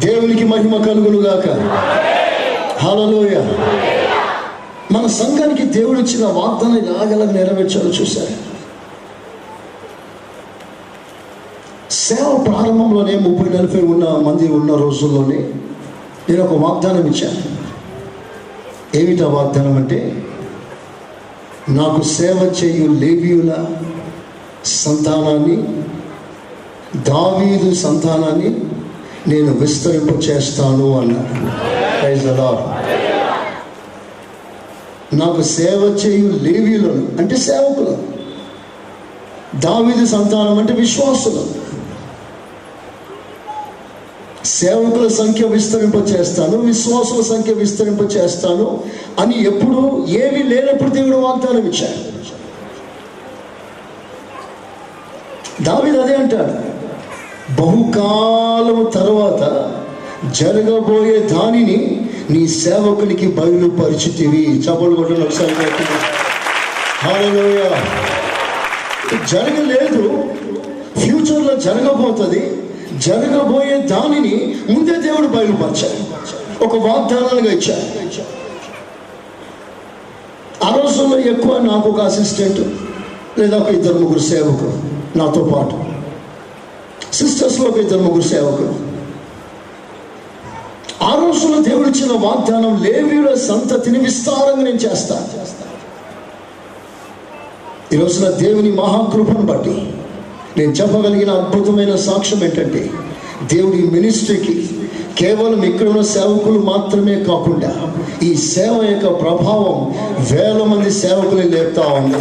దేవునికి మహిమ కలుగును గాక. హల్లెలూయా. మన సంఘానికి దేవుడు ఇచ్చిన వాగ్దానం ఎలాగెలా నెరవేర్చాలో చూశారు. సేవ ప్రారంభంలోనే 30-40 మంది ఉన్న రోజుల్లోనే నేను ఒక వాగ్దానం ఇచ్చాను. ఏమిటా వాగ్దానం అంటే, నాకు సేవ చేయు లేవీయుల సంతానాన్ని, దావీదు సంతానాన్ని నేను విస్తరింప చేస్తాను అన్నాడు. Praise the lord. నాకు సేవ చేయు లేవీయులను అంటే సేవకులు, దావీదు సంతానం అంటే విశ్వాసులు. సేవకుల సంఖ్య విస్తరింప చేస్తాను, విశ్వాసుల సంఖ్య విస్తరింప చేస్తాను అని ఎప్పుడు ఏమీ లేనప్పుడు దేవుడు వాగ్దానం ఇచ్చాడు. దావీదు అదే అంటాడు, బహుకాలం తర్వాత జరగబోయే దానిని నీ సేవకునికి బయలుపరిచితివి. చప్పట్లు కొట్టండి ఒకసారి. హల్లెలూయా. జరగలేదు, ఫ్యూచర్లో జరగబోతుంది. జరగబోయే దానిని ముందే దేవుడు బయలుపరిచాడు, ఒక వాగ్దానాలుగా ఇచ్చాడు. ఆ రోజుల్లో ఎక్కువ నాకు ఒక అసిస్టెంట్ లేదా ఒక 2-3 సేవకులు, నాతో పాటు సిస్టర్స్లో ఒక 2-3 సేవకులు. ఆ రోజుల్లో దేవుడు ఇచ్చిన వాగ్దానం, లేవీయుల సంతతిని విస్తారంగా నేను చేస్తాను. ఈ రోజున దేవుని మహాకృపను బట్టి నేను చెప్పగలిగిన అద్భుతమైన సాక్ష్యం ఏంటంటే, దేవుడి మినిస్ట్రీకి కేవలం ఇక్కడ ఉన్న సేవకులు మాత్రమే కాకుండా ఈ సేవ యొక్క ప్రభావం వేల మంది సేవకులు లేపుతా ఉంది.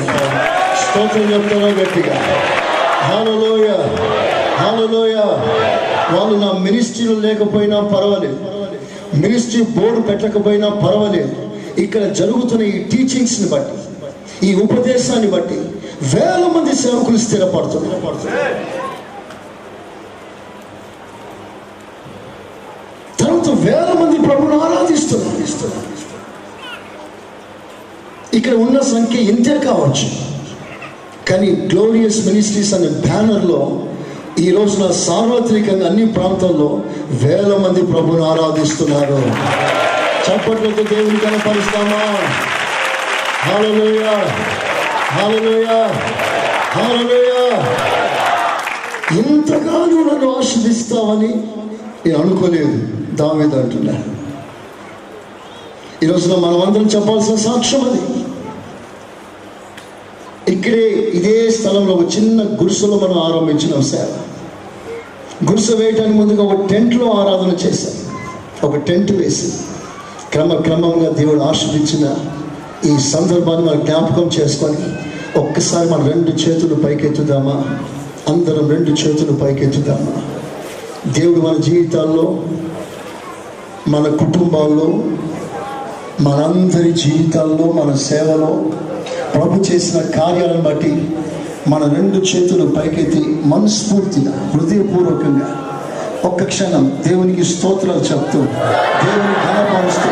స్తోత్రం చెప్తారా గట్టిగా. హల్లెలూయా, హల్లెలూయా. వాళ్ళు నా మినిస్ట్రీలో లేకపోయినా పర్వాలేదు, మినిస్ట్రీ బోర్డు పెట్టకపోయినా పర్వాలేదు, ఇక్కడ జరుగుతున్న ఈ టీచింగ్స్ని బట్టి, ఈ ఉపదేశాన్ని బట్టి వేల మంది సేవకులు స్థిరపడుతున్నారు. తర్వాత వేల మంది ప్రభువును ఆరాధిస్తున్నారు. ఇక్కడ ఉన్న సంఖ్య ఇంతే కావచ్చు, కానీ గ్లోరియస్ మినిస్ట్రీస్ అనే బ్యానర్లో ఈ రోజున సార్వత్రికంగా అన్ని ప్రాంతాల్లో వేల మంది ప్రభువును ఆరాధిస్తున్నారు. చప్పట్లతో దేవుని కనపరుస్తామా? హల్లెలూయా, హల్లెలూయా, హల్లెలూయా. ఇంతగా నువ్వు నన్ను ఆశీర్వదిస్తావని నేను అనుకోలేదు, దావీదు అంటున్నాడు. ఈ రోజున మనమందరం చెప్పాల్సిన సాక్ష్యం అది. ఇక్కడే ఇదే స్థలంలో ఒక చిన్న గుడిసెలో మనం ఆరంభించిన సేవ. గుడిసె వేయటానికి ముందుగా ఒక టెంట్లో ఆరాధన చేశాం. ఒక టెంట్ వేసి క్రమంగా దేవుడు ఆశీర్వదించిన ఈ సందర్భాన్ని మనం జ్ఞాపకం చేసుకొని ఒక్కసారి మన 2 చేతులు పైకెత్తుదామా? అందరం 2 చేతులు పైకెత్తుదామా? దేవుడు మన జీవితాల్లో, మన కుటుంబాల్లో, మనందరి జీవితాల్లో, మన సేవలో ప్రభు చేసిన కార్యాలను బట్టి మన 2 చేతులు పైకెత్తి మనస్ఫూర్తిగా, హృదయపూర్వకంగా ఒక్క క్షణం దేవునికి స్తోత్రాలు చెప్తూ, దేవుని ఘనపరుస్తూ,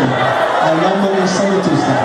ఆ నామాన్ని సన్నిధిస్తాం.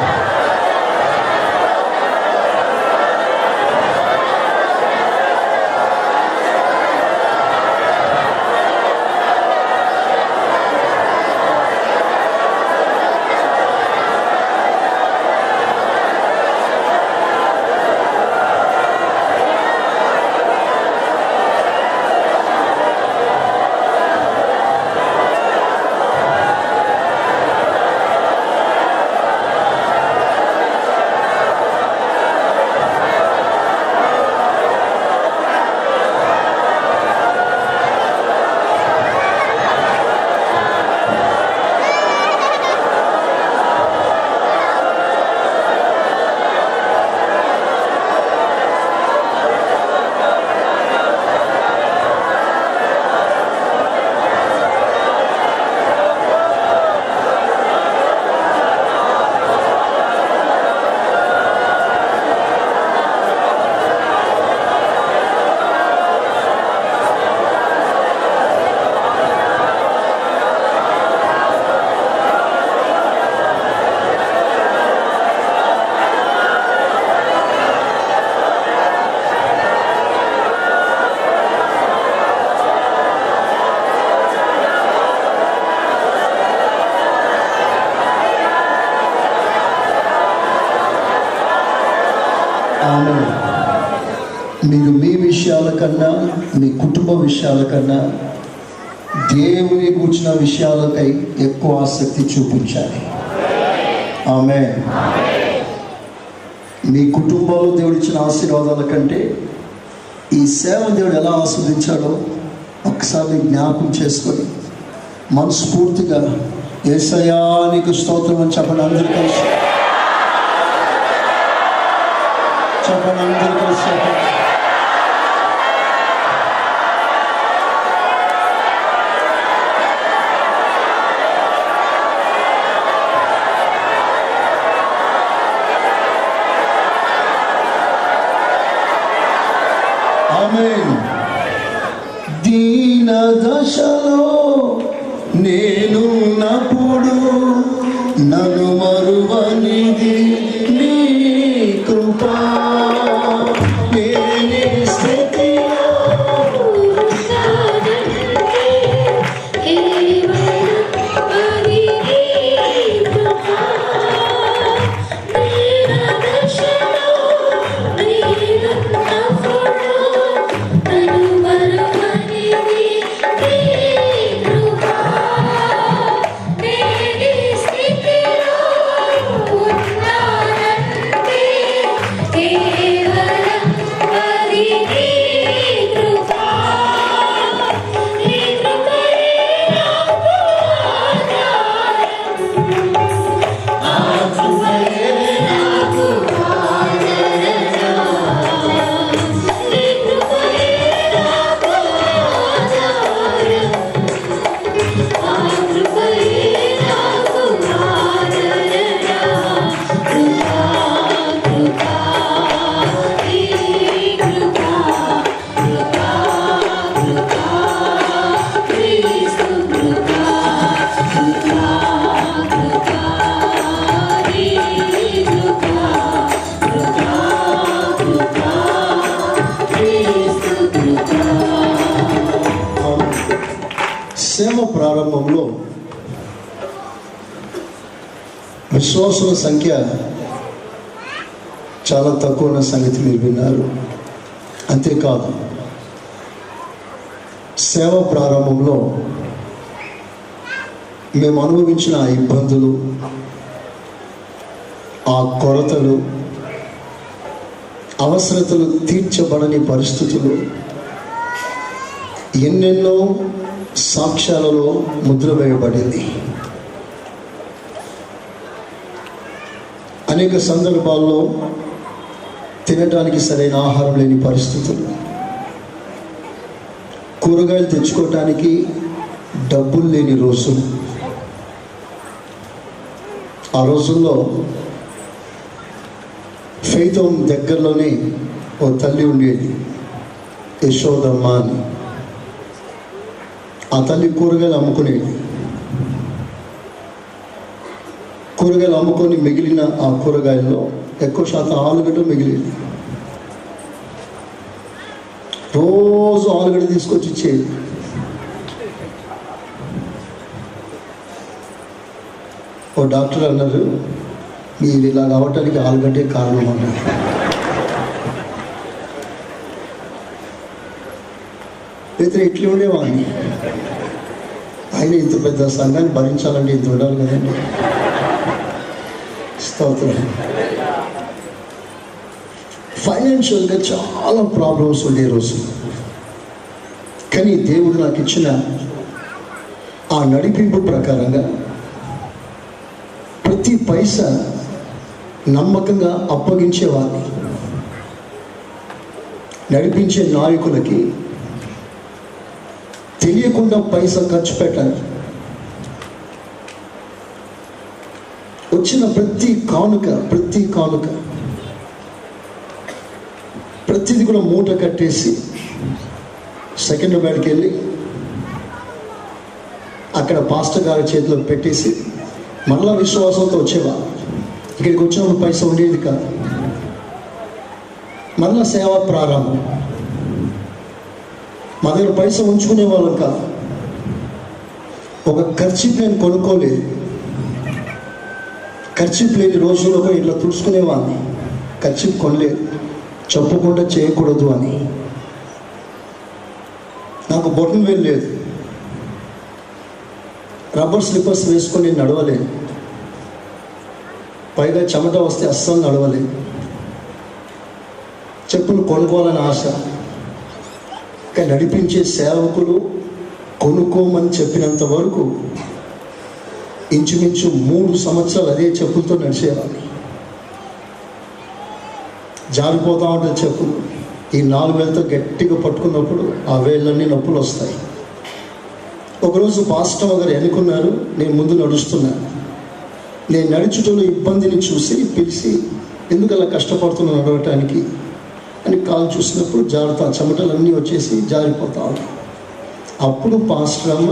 మీరు మీ విషయాల కన్నా, మీ కుటుంబ విషయాల కన్నా దేవుని కూర్చున్న విషయాలకై ఎక్కువ ఆసక్తి చూపించాలి. ఆమేన్. మీ కుటుంబంలో దేవుడు ఇచ్చిన ఆశీర్వాదాల కంటే ఈ సేవ దేవుడు ఎలా ఆస్వాదించాడో ఒకసారి జ్ఞాపకం చేసుకొని మనస్ఫూర్తిగా యేసయ్యా నీకు స్తోత్రం అని చెప్పండి. అందరూ కలిసి చెప్పండి. అందరూ కలిసి చెప్పండి. దీన దశలో నేనున్నప్పుడు నన్ను మరువనిది నీ కృపా. నేనే స్థితిలో సేవ ప్రారంభంలో విశ్వాసుల సంఖ్య చాలా తక్కువ ఉన్న సంగతి మీరు విన్నారు. అంతేకాదు, సేవ ప్రారంభంలో మేము అనుభవించిన ఆ ఇబ్బందులు, ఆ కొరతలు, అవసరతలు తీర్చబడని పరిస్థితులు ఎన్నెన్నో సాక్ష్యాలలో ముద్ర వేయబడింది. అనేక సందర్భాల్లో తినడానికి సరైన ఆహారం లేని పరిస్థితులు, కూరగాయలు తెచ్చుకోవటానికి డబ్బులు లేని రోజులు. ఆ రోజుల్లో ఫెయిత్ హోమ్ దగ్గరలోనే ఓ తల్లి ఉండేది, యశోదమ్మ అని. ఆ తల్లి కూరగాయలు అమ్ముకునేది. కూరగాయలు అమ్ముకొని మిగిలిన ఆ కూరగాయల్లో ఎక్కువ శాతం ఆలుగడ్డ మిగిలేది. రోజు ఆలుగడ్డ తీసుకొచ్చి ఇచ్చేది. ఓ డాక్టర్ అన్నారు, మీరు ఇలా కావటానికి ఆలుగడ్డే కారణం అన్నారు. అయితే ఇట్లా ఉండేవాడిని. ఆయన ఇంత పెద్ద సంఘాన్ని భరించాలంటే ఇంత ఉండాలి కదండి. స్తోత్రం. ఫైనాన్షియల్గా చాలా ప్రాబ్లమ్స్ ఉండే రోజు. కానీ దేవుడు నాకు ఇచ్చిన ఆ నడిపింపు ప్రకారంగా ప్రతి పైసా నమ్మకంగా అప్పగించేవాడిని. నడిపించే నాయకులకి తెలియకుండా పైసా ఖర్చు పెట్టాలి. వచ్చిన ప్రతి కానుక ప్రతిది కూడా మూట కట్టేసి సెకండ్ బ్యాడ్కి వెళ్ళి అక్కడ పాస్టర్ గారి చేతిలో పెట్టేసి మరలా విశ్వాసంతో వచ్చేవా. ఇక్కడికి వచ్చినప్పుడు పైసా ఉండేది కాదు. మరలా సేవ ప్రారంభం. మా దగ్గర పైసా ఉంచుకునే వాళ్ళం కాదు. ఒక ఖర్చీఫ్ నేను కొనుక్కోలేదు. ఖర్చీఫ్ లేని రోజుల్లో కూడా ఇట్లా తుడుచుకునేవాడిని. ఖర్చీఫ్ కొనలేదు. చెప్పకుండా చేయకూడదు అని. నాకు బొటన్ వేలు లేదు, రబ్బర్ స్లిప్పర్స్ వేసుకొని నేను నడవలేను, పైగా చెమట వస్తే అస్సలు నడవలేను. చెప్పులు కొనుక్కోవాలని ఆశ, కానీ నడిపించే సేవకులు కొనుక్కోమని చెప్పినంత వరకు ఇంచుమించు 3 సంవత్సరాలు అదే చెప్పులతో నడిచేవాడిని. జారిపోతూ ఉంటుంది చెప్పులు. ఈ 4 వేలతో గట్టిగా పట్టుకున్నప్పుడు ఆ వేళ్ళన్నీ నొప్పులు వస్తాయి. ఒకరోజు పాస్టర్ గారు ఎన్నుకున్నారు, నేను ముందు నడుస్తున్నాను. నేను నడుచుటలో ఇబ్బందిని చూసి పిలిచి, ఎందుకు అలా కష్టపడుతున్నా నడవటానికి అని కాలు చూసినప్పుడు జారుతా, చెమటలన్నీ వచ్చేసి జారిపోతా ఉంటాయి. అప్పుడు పాస్టర్ అమ్మ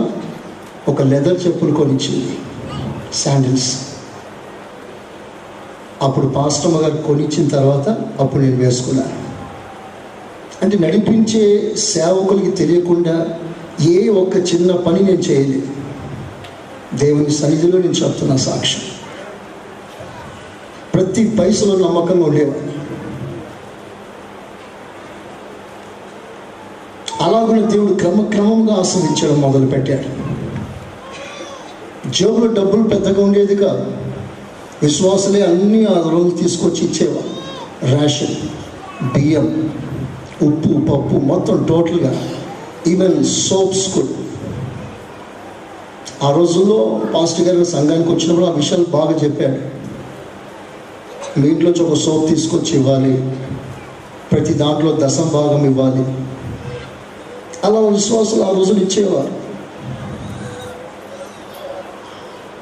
ఒక లెదర్ చెప్పులు కొనిచ్చింది, శాండిల్స్. అప్పుడు పాస్టర్ గారు కొనిచ్చిన తర్వాత అప్పుడు నేను వేసుకున్నాను. అంటే నడిపించే సేవకులకి తెలియకుండా ఏ ఒక్క చిన్న పని నేను చేయలేదు. దేవుని సన్నిధిలో నేను చెప్తున్న సాక్ష్యం. ప్రతి పైసలో నమ్మకంగా ఉండేవాడిని. అలాగున్న దేవుడు క్రమక్రమంగా ఆస్వాదించడం మొదలుపెట్టాడు. జేబులో డబ్బులు పెద్దగా ఉండేది కాదు. విశ్వాసులే అన్నీ ఆ రోజు తీసుకొచ్చి ఇచ్చేవారు. రేషన్, బియ్యం, ఉప్పు, పప్పు మొత్తం టోటల్గా, ఈవెన్ సోప్స్ కూడా. ఆ రోజుల్లో పాస్టర్ గారు సంఘానికి వచ్చినప్పుడు ఆ విషయాలు బాగా చెప్పాడు. మీ ఇంట్లోంచి ఒక సోప్ తీసుకొచ్చి ఇవ్వాలి, ప్రతి దాంట్లో 10% ఇవ్వాలి. అలా విశ్వాసులు ఆ రోజులు ఇచ్చేవారు.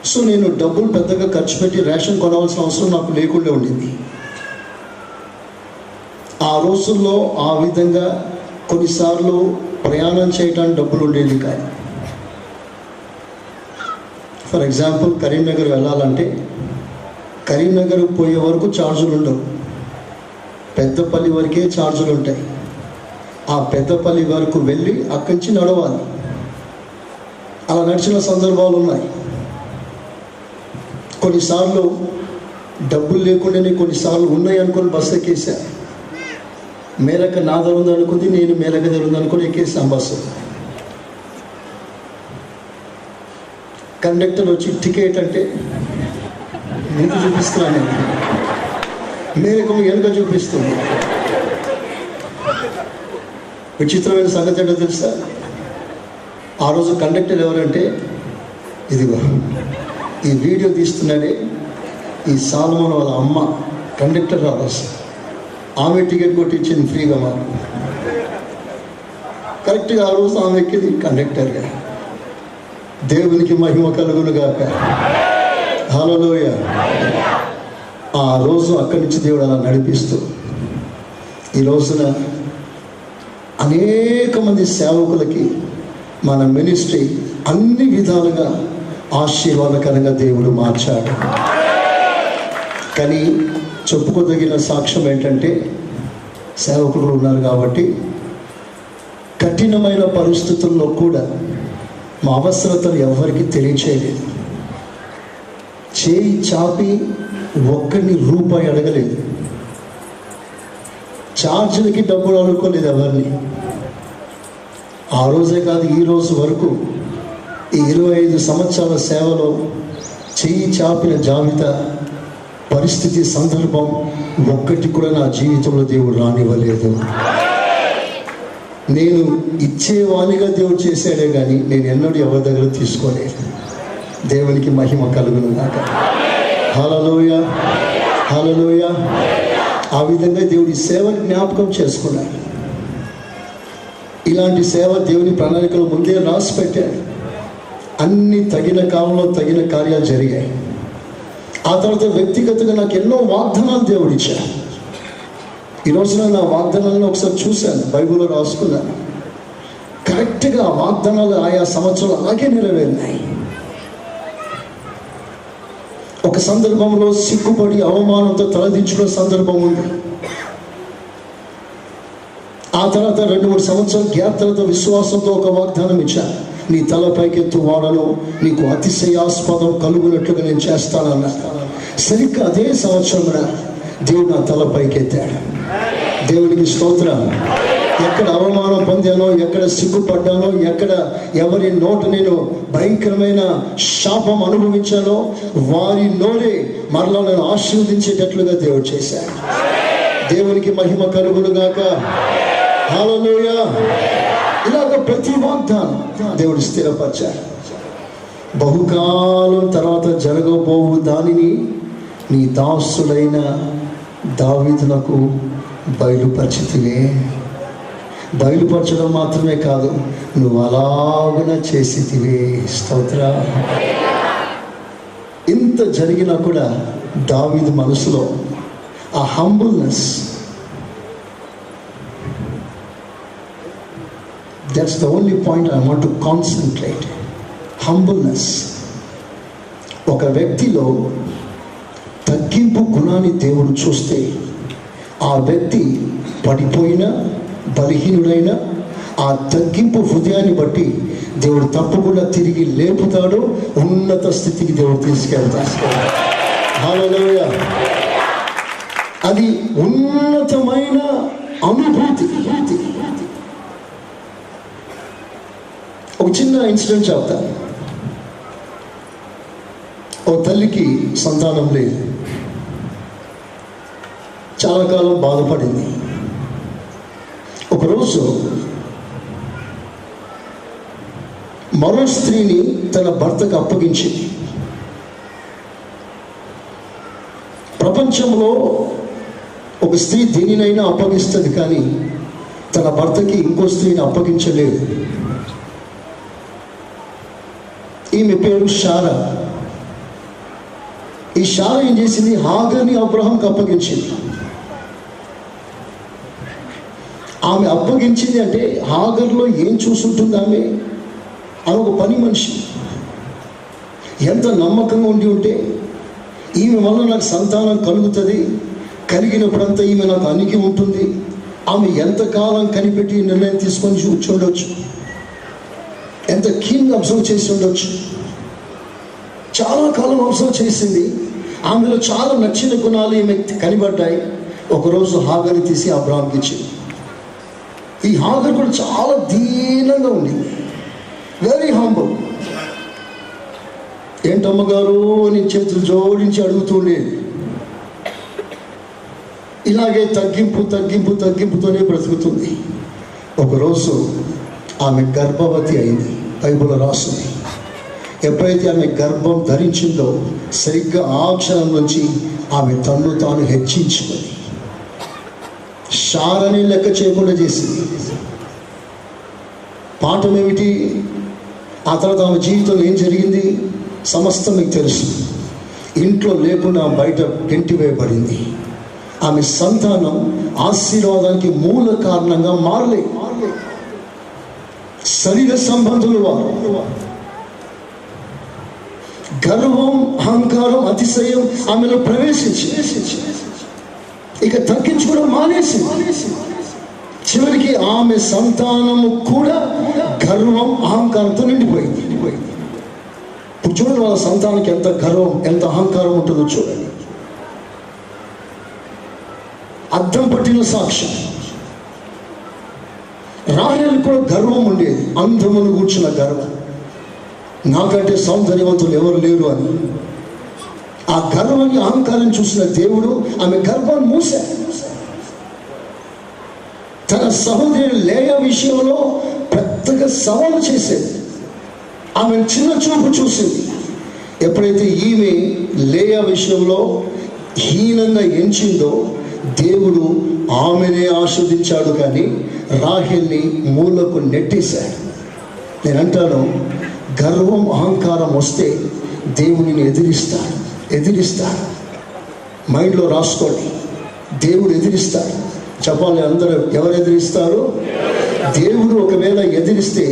సో నేను డబ్బులు పెద్దగా ఖర్చు పెట్టి రేషన్ కొనవలసిన అవసరం నాకు లేకుండా ఉండింది. ఆ రోజుల్లో ఆ విధంగా కొన్నిసార్లు ప్రయాణం చేయడానికి డబ్బులు ఉండేది కాదు. ఫర్ ఎగ్జాంపుల్ కరీంనగర్ వెళ్ళాలంటే కరీంనగర్ పోయే వరకు ఛార్జీలు ఉండవు, పెద్దపల్లి వరకే ఛార్జీలు ఉంటాయి. ఆ పెద్దపల్లి వరకు వెళ్ళి అక్కడి నుంచి నడవాలి. అలా నడిచిన సందర్భాలు ఉన్నాయి. కొన్నిసార్లు డబ్బులు లేకుండానే కొన్నిసార్లు ఉన్నాయి అనుకుని బస్సు ఎక్కేసా. మేలక నా దగ్గర ఉంది అనుకుంది, నేను మేలక దగ్గర ఉంది అనుకుని ఎక్కేసాను బస్సు. కండక్టర్ వచ్చి టికెట్ అంటే ముందు చూపిస్తున్నాను, మేరకు వెనుక చూపిస్తుంది. విచిత్రమైన సంగతి ఏంటో తెలుసా? ఆ రోజు కండక్టర్ ఎవరంటే, ఇదిగో ఈ వీడియో తీస్తున్నాడే ఈ సాల్మన్ వాళ్ళ అమ్మ కండక్టర్ రావచ్చు. ఆమె టికెట్ కొట్టించింది ఫ్రీగా మాకు. కరెక్ట్గా ఆ రోజు ఆమె ఎక్కింది కండక్టర్గా. దేవునికి మహిమ కలుగును గాక. హల్లెలూయా. ఆ రోజు అక్కడి నుంచి దేవుడు అలా నడిపిస్తూ ఈ రోజున అనేక మంది సేవకులకి మన మినిస్ట్రీ అన్ని విధాలుగా ఆశీర్వాదకరంగా దేవుడు మార్చాడు. కానీ చెప్పుకోదగిన సాక్ష్యం ఏంటంటే, సేవకులు ఉన్నారు కాబట్టి కఠినమైన పరిస్థితుల్లో కూడా మా అవసరతలు ఎవరికి తెలియచేయలేదు. చేయి చాపి ఒక్కడిని రూపాయి అడగలేదు. ఛార్జీలకి డబ్బులు అడుక్కోలేదు ఎవరిని. ఆ రోజే కాదు, ఈ రోజు వరకు ఈ 25 సంవత్సరాల సేవలో చెయ్యి చాపిన జాబితా, పరిస్థితి, సందర్భం ఒక్కటి కూడా నా జీవితంలో దేవుడు రానివ్వలేదు. నేను ఇచ్చేవానిగా దేవుడు చేశాడే కానీ నేను ఎన్నడూ ఎవరి దగ్గర తీసుకోలేదు. దేవునికి మహిమ కలుగును గాక. హల్లెలూయా, హల్లెలూయా. ఆ విధంగా దేవుడి సేవను జ్ఞాపకం చేసుకున్నాడు. ఇలాంటి సేవ దేవుని ప్రణాళికలు ముందే రాసి పెట్టాడు. అన్ని తగిన కాలంలో తగిన కార్యాలు జరిగాయి. ఆ తర్వాత వ్యక్తిగతంగా నాకు ఎన్నో వాగ్దానాలు దేవుడు ఇచ్చాడు. ఈ రోజున నా వాగ్దానాలను ఒకసారి చూశాను, బైబిల్లో రాసుకున్నాను. కరెక్ట్గా ఆ వాగ్దానాలు ఆయా సంవత్సరాలు అలాగే నెరవేరినాయి. ఒక సందర్భంలో సిగ్గుపడి అవమానంతో తలదించుకునే సందర్భం ఉంది. ఆ తర్వాత 2-3 సంవత్సరాల గ్యాప్ తర్వాత విశ్వాసంతో ఒక వాగ్దానం ఇచ్చాను. నీ తల పైకెత్తు వాడను, నీకు అతిశయాస్పదం కలుగునట్లుగా నేను చేస్తానన్నా. సరిగ్గా అదే సంవత్సరం దేవుడు నా తల పైకెత్తాడు. దేవునికి స్తోత్రం. ఎక్కడ అవమానం పొందానో, ఎక్కడ సిగ్గుపడ్డానో, ఎక్కడ ఎవరి నోట నేను భయంకరమైన శాపం అనుభవించానో వారి నోరే మరలా నేను ఆశీర్వదించేటట్లుగా దేవుడు చేశాడు. దేవునికి మహిమ కలుగును గాక. హల్లెలూయా. ఇలాగ ప్రతి వాగ్దానం దేవుడు స్థిరపరిచాడు. బహుకాలం తర్వాత జరగబోవు దానిని నీ దాసుడైన దావీదునకు బయలుపరిచితివే. బయలుపరచడం మాత్రమే కాదు, నువ్వు అలాగున చేసితివే. స్తోత్ర. ఇంత జరిగినా కూడా దావీదు మనసులో ఆ humbleness, that's the only point I want to concentrate. Humbleness. ఒక వ్యక్తిలో తగ్గింపు గుణాన్ని దేవుడు చూస్తే ఆ వ్యక్తి పడిపోయిన బలహీనుడైన ఆ తగ్గింపు హృదయాన్ని బట్టి దేవుడు తప్పకుండా తిరిగి లేపుతాడు, ఉన్నత స్థితికి దేవుడు తీసుకెళ్తాడు. హల్లెలూయా. అది ఉన్నతమైన అనుభూతి. ఒక చిన్న ఇన్సిడెంట్ చెప్తాను. ఓ తల్లికి సంతానం లేదు, చాలా కాలం బాధపడింది. ఒకరోజు మరో స్త్రీని తన భర్తకు అప్పగించింది. ప్రపంచంలో ఒక స్త్రీ దేనినైనా అప్పగిస్తుంది, కానీ తన భర్తకి ఇంకో స్త్రీని అప్పగించలేదు. ఈమె పేరు శారా. ఈ శారా ఏం చేసింది? హాగర్ని అబ్రహాంకి అప్పగించింది. ఆమె అప్పగించింది అంటే హాగర్లో ఏం చూసుంటుంది ఆమె? ఆమె ఒక పని మనిషి. ఎంత నమ్మకంగా ఉండి ఉంటే ఈమె వల్ల నాకు సంతానం కలుగుతుంది, కలిగినప్పుడంతా ఈమె నాకు అణిగి ఉంటుంది. ఆమె ఎంతకాలం కనిపెట్టి నిర్ణయం తీసుకొని చూడవచ్చు, ఎంత కీన్గా అబ్జర్వ్ చేసి ఉండొచ్చు. చాలా కాలం అబ్జర్వ్ చేసింది. ఆమెలో చాలా నచ్చిన గుణాలు ఈమె కనిపడ్డాయి. ఒకరోజు హాగర్ని తీసి అబ్రాహాంకి ఇచ్చింది. ఈ హాగర్ కూడా చాలా దీనంగా ఉండింది, వెరీ హంబుల్. ఏంటమ్మగారు అని చేతులు జోడించి అడుగుతుండేది. ఇలాగే తగ్గింపుతోనే బ్రతుకుతుంది. ఒకరోజు ఆమె గర్భవతి అయింది. బైబిల్లో రాస్తుంది. ఎప్పుడైతే ఆమె గర్భం ధరించిందో సరిగ్గా ఆ క్షణం నుంచి ఆమె తన్ను తాను హెచ్చించుకుంది. శారాని లెక్క చేయకుండా చేసింది. పాఠం ఏమిటి? ఆ తర్వాత ఆమె జీవితంలో ఏం జరిగింది సమస్తం మీకు తెలుసు. ఇంట్లో లేకుండా బయట గెంటివేయబడింది. ఆమె సంతానం ఆశీర్వాదానికి మూల కారణంగా మారలే. శరీర సంబంధులు వారు. గర్వం, అహంకారం, అతిశయం ఆమెలో ప్రవేశించి ఇక తగ్గించుకోవడం మానేసి చివరికి ఆమె సంతానము కూడా గర్వం, అహంకారంతో నిండిపోయింది. ఇప్పుడు చూడండి, వాళ్ళ సంతానానికి ఎంత గర్వం, ఎంత అహంకారం ఉంటుందో చూడండి. అద్దం పట్టిన సాక్ష్యం. రాహేలు కూడా గర్వం ఉండేది, అందమును కూర్చున్న గర్వం. నాకంటే సౌందర్యవంతులు ఎవరు లేరు అని. ఆ గర్వాన్ని, అహంకారం చూసిన దేవుడు ఆమె గర్వాన్ని మూశాడు. తన సహోదరి లేయా విషయంలో పెద్దగా సవాలు చేసేది. ఆమె చిన్న చూపు చూసింది. ఎప్పుడైతే ఈమె లేయా విషయంలో హీనంగా ఎంచిందో దేవుడు ఆమెనే ఆస్వాదించాడు, కానీ రాహేల్ని మూలకు నెట్టేశాడు. నేను అంటాను, గర్వం, అహంకారం వస్తే దేవుడిని ఎదిరిస్తాడు. మైండ్లో రాసుకోండి, దేవుడు ఎదిరిస్తాడు. చెప్పాలి అందరూ, ఎవరు ఎదిరిస్తారు? దేవుడు ఒకవేళ ఎదిరిస్తే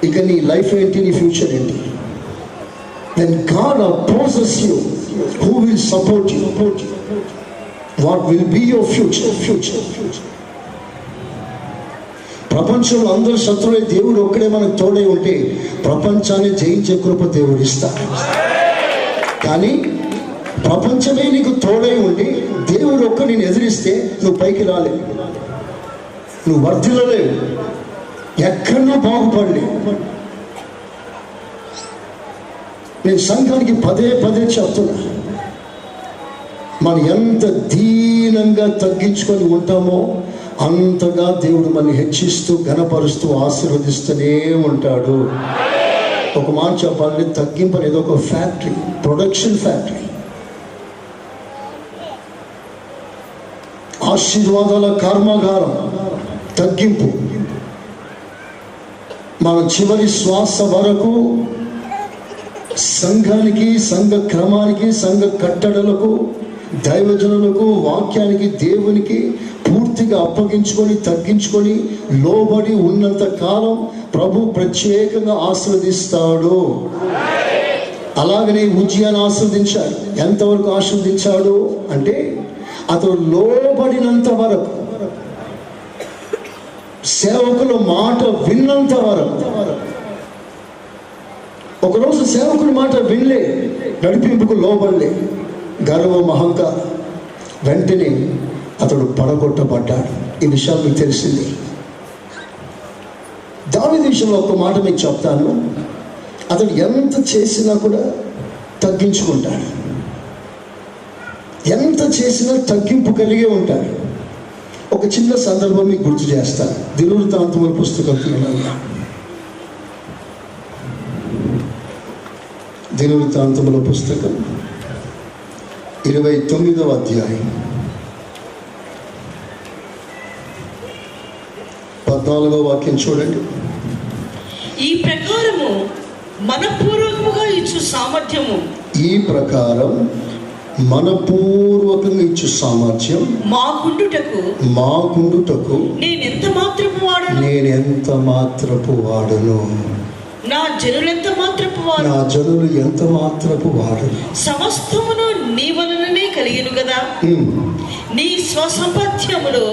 ఇక నీ లైఫ్ ఏంటి, నీ ఫ్యూచర్ ఏంటి? Then God opposes you. Who will support you? What will be your future? ప్రపంచంలో అందరూ శత్రులే, దేవుడు ఒక్కడే మనకు తోడై ఉంటే ప్రపంచాన్ని జయించే కృప దేవుడు ఇస్తాడు. కానీ ప్రపంచమే నీకు తోడై ఉండి దేవుడు ఒక్క నేను ఎదిరిస్తే నువ్వు పైకి రాలేవు, నువ్వు వర్ధిల్లలేవు, ఎక్కడో బాగుపడలేవు. నేను సంఘానికి పదే పదే చెప్తున్నా, మనం ఎంత దీనంగా తగ్గించుకొని ఉంటామో అంతగా దేవుడు మనల్ని హెచ్చిస్తూ ఘనపరుస్తూ ఆశీర్వదిస్తూనే ఉంటాడు. ఒక మాట చెప్పాలంటే తగ్గింపు అనేది ఒక ఫ్యాక్టరీ, ప్రొడక్షన్ ఫ్యాక్టరీ. ఆశీర్వాదాల కర్మాగారం తగ్గింపు. మన చివరి శ్వాస వరకు సంఘానికి, సంఘ క్రమానికి, సంఘ కట్టడలకు, దైవజనులకు, వాక్యానికి, దేవునికి పూర్తిగా అప్పగించుకొని తగ్గించుకొని లోబడి ఉన్నంత కాలం ప్రభు ప్రత్యేకంగా ఆశీర్వదిస్తాడు. అలాగనే ఉజ్జియాను ఆశీర్వదించాడు. ఎంతవరకు ఆశీర్వదించాడు అంటే అతడు లోబడినంత వరకు, సేవకుల మాట విన్నంత వరకు. ఒకరోజు సేవకుల మాట వినలే, నడిపింపుకు లోబడలే, గర్వం, అహంకారం, వెంటనే అతడు పడగొట్టబడ్డాడు. ఈ విషయాలు మీకు తెలిసింది. దావీదు విషయంలో ఒక మాట మీకు చెప్తాను. అతడు ఎంత చేసినా కూడా తగ్గించుకుంటాడు, ఎంత చేసినా తగ్గింపు కలిగే ఉంటాడు. ఒక చిన్న సందర్భం మీకు గుర్తు చేస్తాను. దినవృత్తాంతముల పుస్తకం తీయాలన్నా, దినవృత్తాంతముల పుస్తకం 29వ అధ్యాయం 14వ వాక్యం చూడండి. ఈ ప్రకారము మనపూర్వకముగా ఇచ్చు సామర్థ్యము, ఈ ప్రకారం మనపూర్వకంగా ఇచ్చు సామర్థ్యం మాకుండుటకు నేనెంత మాత్రపు వాడను, నా జనులు ఎంత మాత్రపు వాడను. సమస్తమును నీ వలననే కలిగిను కదా, నీ స్వసంపత్యములో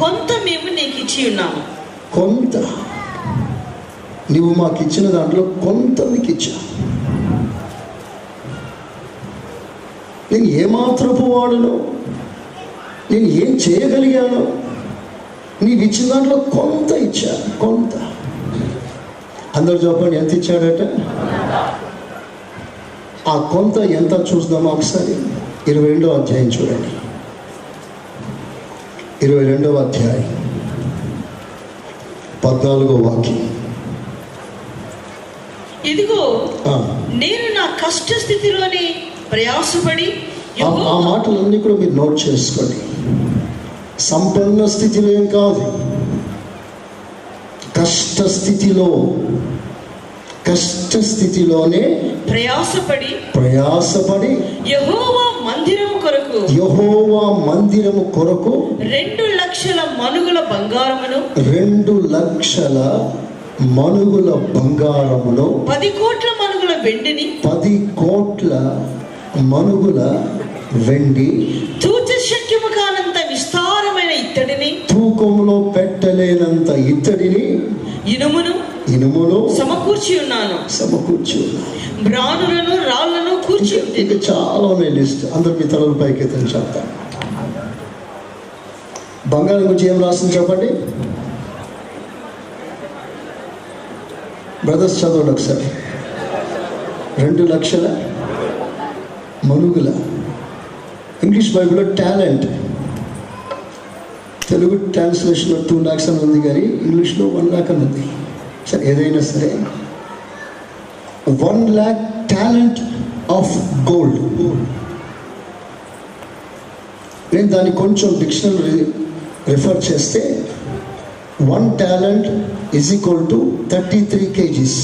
కొంత మేము నీకు ఇచ్చి ఉన్నాము. కొంత నీవు మాకు ఇచ్చిన దాంట్లో కొంత మీకు ఇచ్చా. నేను ఏమాత్రపు వాడను, నేను ఏం చేయగలిగాను, నీవు ఇచ్చిన దాంట్లో కొంత ఇచ్చా. కొంత. అందరూ చెప్పండి, ఎంత ఇచ్చాడట? ఆ కొంత ఎంత చూద్దామా ఒకసారి. 22వ అధ్యాయం చూడండి. 22వ అధ్యాయం 14వ వాక్యం. ఇదిగో నేను నా కష్ట స్థితిలోనే ప్రయాసపడి. ఆ మాటలన్నీ కూడా మీరు నోట్ చేసుకోండి. సంపన్న స్థితిలో ఏం కాదు, కష్టస్థితిలోనే ప్రయాసపడి యెహోవా మందిరము కొరకు 2 లక్షల మనుగుల బంగారమును 2 లక్షల మనుగుల బంగారమును 10 కోట్ల మనుగుల వెండిని 10 కోట్ల మనుగుల వెండి తూచ శక్యము కానంత విస్తారమైన ఇత్తడిని తూకములో పెట్టలేనంత ఇత్తడిని ఇనుమును సమకూర్చి ఉన్నాను. బ్రానులను రాళ్లను కూర్చి. ఇంకా చాలా ఉన్నాయి లిస్ట్. అందరు మీ తలల పైకి ఎత్తని చెప్తాను. బంగారం గురించి ఏం రాసింది చెప్పండి బ్రదర్స్, చదవండి ఒకసారి. 2 లక్షల మనుగుల. ఇంగ్లీష్ బైబిల్లో టాలెంట్, తెలుగు ట్రాన్స్లేషన్లో 2 lakhs అని ఉంది, కానీ ఇంగ్లీష్లో 1 lakh అని ఉంది. సరే, ఏదైనా సరే 1 lakh టాలెంట్ ఆఫ్ గోల్డ్. నేను దాన్ని కొంచెం డిక్షనరీ రిఫర్ చేస్తే 1 talent is equal to 33 kgs.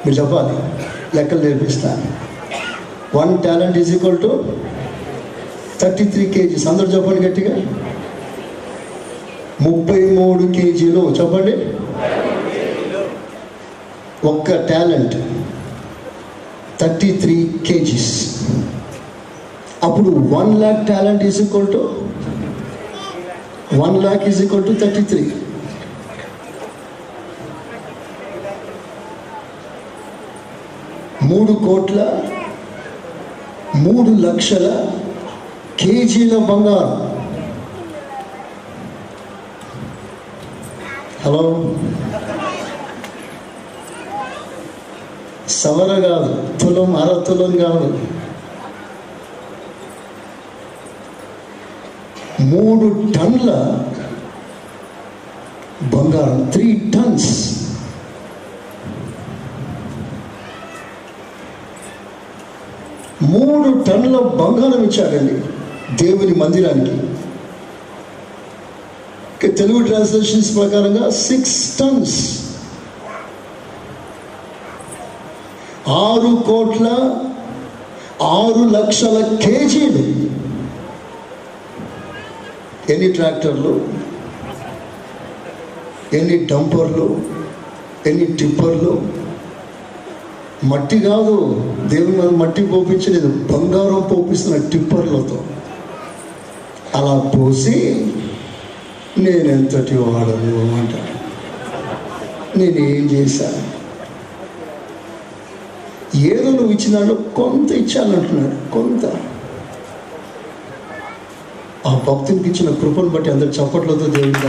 మీరు చెప్పాలి, లెక్కలు నేర్పిస్తాను. 1 talent is equal to 33 kgs. అందరూ చెప్పండి గట్టిగా. 33 kgలు చెప్పండి. 1 talent 33 kgs. అప్పుడు 1 lakh talent is equal to 1 lakh is equal to 33. 3 లక్షల కేజీల బంగారం. హలో, సవర కాదు, తులం, అరతులం కాదు, 3 టన్నుల బంగారం, 3 టన్స్. మూడు టన్నుల బంగారం ఇచ్చాడండి దేవుని మందిరానికి. తెలుగు ట్రాన్స్లేషన్స్ ప్రకారంగా 6 టన్స్, 6,06,00,000 కేజీలు. ఎన్ని ట్రాక్టర్లు, ఎన్ని డంపర్లు, ఎన్ని టిప్పర్లు. మట్టి కాదు, దేవుని మనం మట్టి పోపించలేదు, బంగారం పోపిస్తున్న టిప్పర్లతో. అలా పోసి నేనెంతటి వాడను అంటాడు. నేనేం చేశాను? ఏదో నువ్వు ఇచ్చినాడు, కొంత ఇచ్చానంటున్నాడు. కొంత ఆ భక్తునికి ఇచ్చిన కృపను బట్టి అందరు చప్పట్లతో దేవుని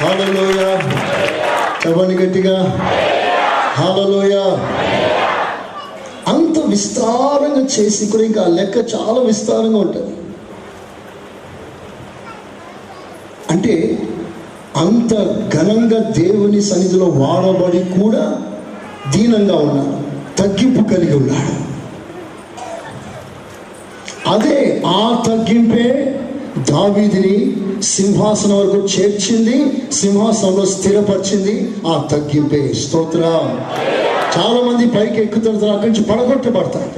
హల్లెలూయా చెప్పండి గట్టిగా, హల్లెలూయా. అంత విస్తారంగా చేసి కూడా ఇంకా లెక్క చాలా విస్తారంగా ఉంటుంది. అంటే అంత ఘనంగా దేవుని సన్నిధిలో వాడబడి కూడా దీనంగా ఉన్నాడు, తగ్గింపు కలిగి ఉన్నాడు. అదే ఆ తగ్గింపే దావీదుని సింహాసనం వరకు చేర్చింది, సింహాసనంలో స్థిరపరిచింది. ఆ తగ్గింపే. స్తోత్రం. చాలా మంది పైకి ఎక్కుతారు, అక్కడి నుంచి పడగొట్టబడతారు.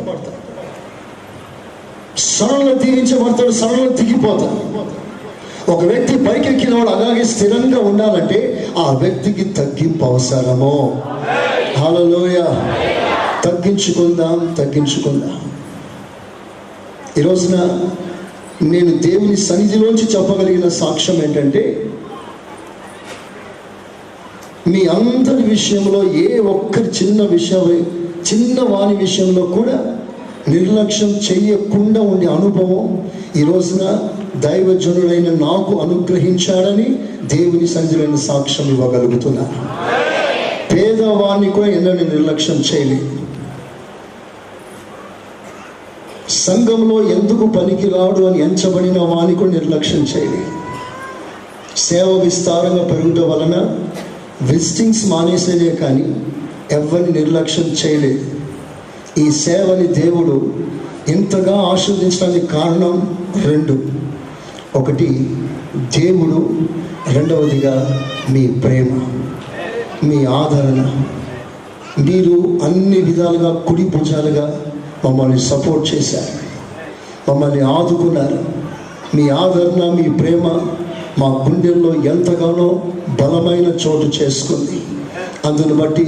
సరళ దీవించబడతాడు, సరళ దిగిపోతాడు. ఒక వ్యక్తి పైకి ఎక్కిన వాడు అలాగే స్థిరంగా ఉండాలంటే ఆ వ్యక్తికి తగ్గింపు అవసరము. హల్లెలూయా. తగ్గించుకుందాం. ఈ రోజున నేను దేవుని సన్నిధిలోంచి చెప్పగలిగిన సాక్ష్యం ఏంటంటే, మీ అందరి విషయంలో ఏ ఒక్కరి చిన్న వాని విషయంలో కూడా నిర్లక్ష్యం చేయకుండా ఉండే అనుభవం ఈ రోజున దైవజనుడైన నాకు అనుగ్రహించాడని దేవుని సన్నిధిలో సాక్ష్యం ఇవ్వగలుగుతున్నాను. పేదవాణ్ణి కూడా ఎన్నడూ నిర్లక్ష్యం చేయలేదు. సంఘంలో ఎందుకు పనికిరాడు అని ఎంచబడిన వాణ్ణి కూడా నిర్లక్ష్యం చేయలేదు. సేవ విస్తారంగా పెరుగుట వలన విజిటింగ్స్ మానేసేదే కానీ ఎవరిని నిర్లక్ష్యం చేయలేదు. ఈ సేవని దేవుడు ఇంతగా ఆశీర్వదించడానికి కారణం 2. ఒకటి దేవుడు, రెండవదిగా మీ ప్రేమ, మీ ఆదరణ. మీరు అన్ని విధాలుగా కుడి భుజాలుగా మమ్మల్ని సపోర్ట్ చేశారు, మమ్మల్ని ఆదుకున్నారు. మీ ఆదరణ, మీ ప్రేమ మా గుండెల్లో ఎంతగానో బలమైన చోటు చేసుకుంది. అందును బట్టి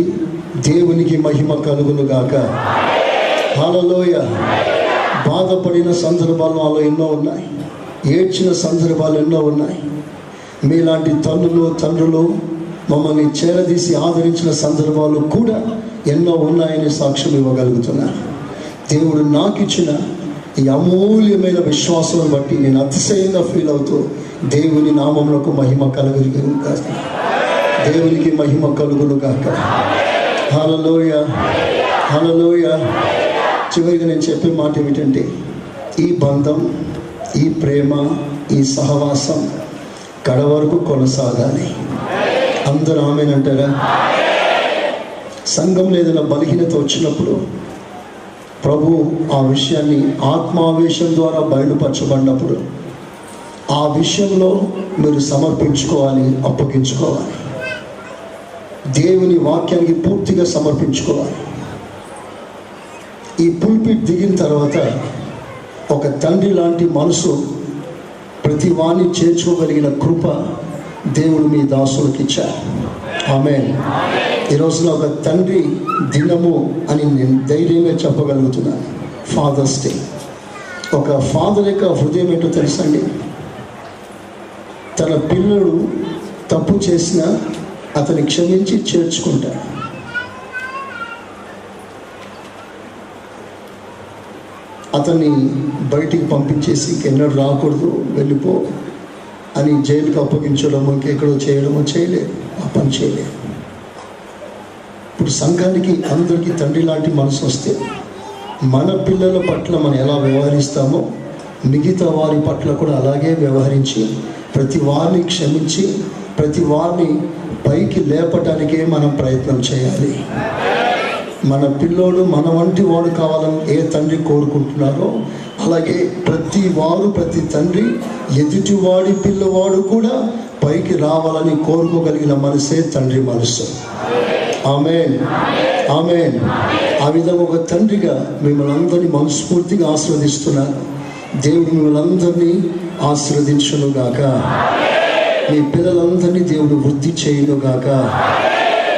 దేవునికి మహిమ కలుగును గాక. హల్లెలూయా. బాధపడిన సందర్భాలు నాలో ఎన్నో ఉన్నాయి, ఏడ్చిన సందర్భాలు ఎన్నో ఉన్నాయి. మీలాంటి తండ్రులు మమ్మల్ని చేరదీసి ఆదరించిన సందర్భాలు కూడా ఎన్నో ఉన్నాయని సాక్ష్యం ఇవ్వగలుగుతున్నాను. దేవుడు నాకు ఇచ్చిన ఈ అమూల్యమైన విశ్వాసం బట్టి నేను అతిశయంగా ఫీల్ అవుతూ దేవుని నామములకు మహిమ కలుగును గాక. దేవునికి మహిమ కలుగును గాక. హల్లెలూయా, హల్లెలూయా. చివరిగా నేను చెప్పే మాట ఏమిటంటే, ఈ బంధం, ఈ ప్రేమ, ఈ సహవాసం కడ వరకు కొనసాగాలి. అందరూ ఆమేనంటారా? సంఘంలో ఏదైనా బలహీనత వచ్చినప్పుడు ప్రభు ఆ విషయాన్ని ఆత్మావేశం ద్వారా బయలుపరచబడినప్పుడు ఆ విషయంలో మీరు సమర్పించుకోవాలి, అప్పగించుకోవాలి. దేవుని వాక్యానికి పూర్తిగా సమర్పించుకోవాలి. ఈ పుల్పిట్ దిగిన తర్వాత ఒక తండ్రి లాంటి మనసు ప్రతి వాణ్ణి చేర్చుకోగలిగిన కృప దేవుడు మీ దాసులకు ఇచ్చారు. ఆమేన్. ఈ రోజున ఒక తండ్రి దినము అని నేను ధైర్యంగా చెప్పగలుగుతున్నాను. Father's Day. ఒక ఫాదర్ యొక్క హృదయం ఏంటో తెలుసండి? తన పిల్లడు తప్పు చేసినా అతని క్షమించి చేర్చుకుంటాడు. అతన్ని బయటికి పంపించేసి ఎన్నడూ రాకూడదు, వెళ్ళిపో అని జైలుకి అప్పగించడము, ఇంకెక్కడో చేయడమో చేయలేదు. ఆ పని చేయలేదు. ఇప్పుడు సంఘానికి అందరికీ తండ్రి లాంటి మనసు వస్తే మన పిల్లల పట్ల మనం ఎలా వ్యవహరిస్తామో మిగతా వారి పట్ల కూడా అలాగే వ్యవహరించి ప్రతి వారిని క్షమించి ప్రతి వారిని పైకి లేపటానికే మనం ప్రయత్నం చేయాలి. మన పిల్లోడు మన వంటి వాడు కావాలని ఏ తండ్రి కోరుకుంటున్నారో అలాగే ప్రతి తండ్రి ఎదుటివాడి పిల్లవాడు కూడా పైకి రావాలని కోరుకోగలిగిన మనసే తండ్రి మనసు. ఆమేన్, ఆమేన్. ఆ విధంగా ఒక తండ్రిగా మిమ్మల్ని అందరినీ మనస్ఫూర్తిగా ఆశీర్వదిస్తున్నాను. దేవుడు మిమ్మల్ని అందరినీ ఆశీర్వదించునుగాక. మీ పిల్లలందరినీ దేవుడు వృద్ధి చేయునుగాక.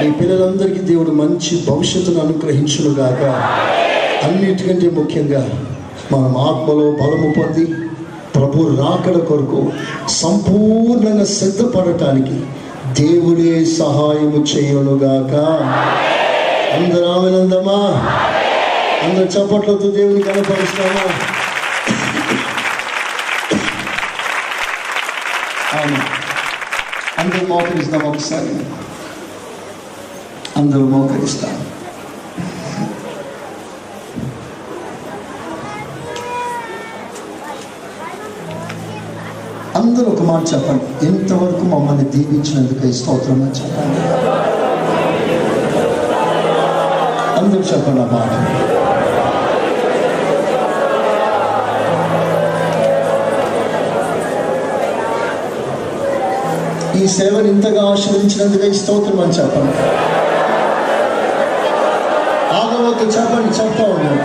మీ పిల్లలందరికీ దేవుడు మంచి భవిష్యత్తును అనుగ్రహించునుగాక. అన్నిటికంటే ముఖ్యంగా మనం ఆత్మలో బలము పొంది ప్రభు రాకడ కొరకు సంపూర్ణంగా సిద్ధపడటానికి దేవుడే సహాయము చేయునుగాక. అందరూ ఆమేనందమా? అందరు చప్పట్లతో దేవుని కనపరుస్తామా? అందరూ మోకరిస్తాం. ఒకసారి అందరూ మోకరిస్తాం. అందరూ ఒక మాట చెప్పండి. ఇంతవరకు మమ్మల్ని దీవించినందుకు స్తోత్రం అని చెప్పండి. అందరూ చెప్పండి ఆ మాట. ఈ సేవను ఇంతగా ఆశీర్వదించినందుకు స్తోత్రం అని చెప్పండి. ఆగవద్దు, చెప్పండి, చెప్తా ఉన్నాను.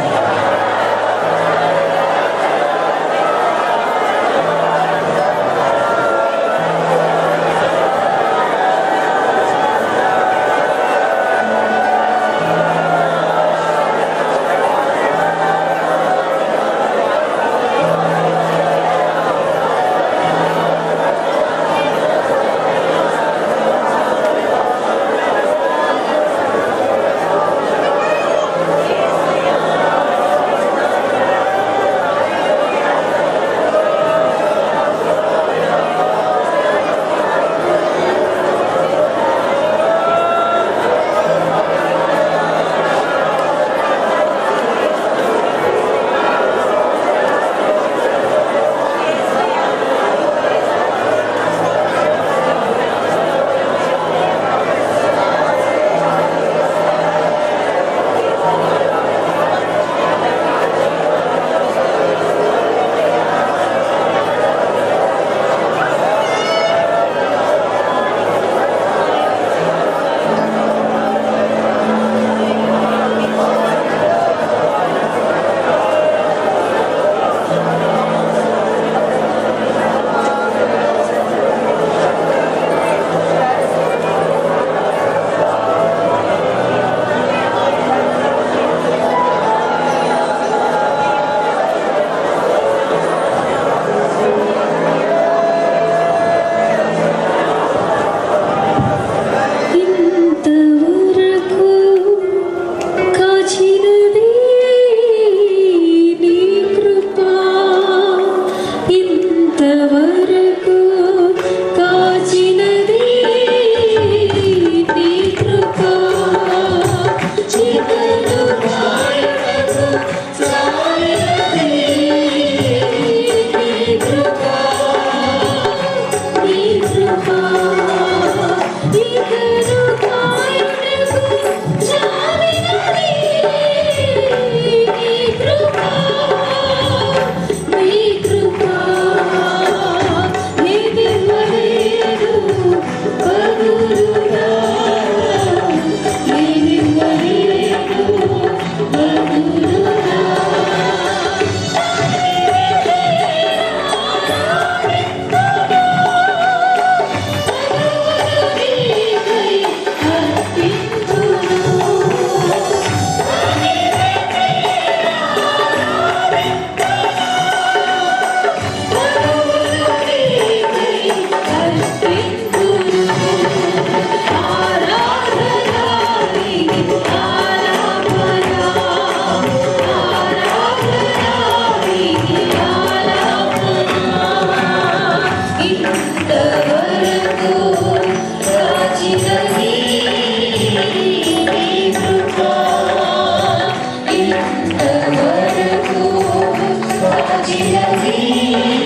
Amen.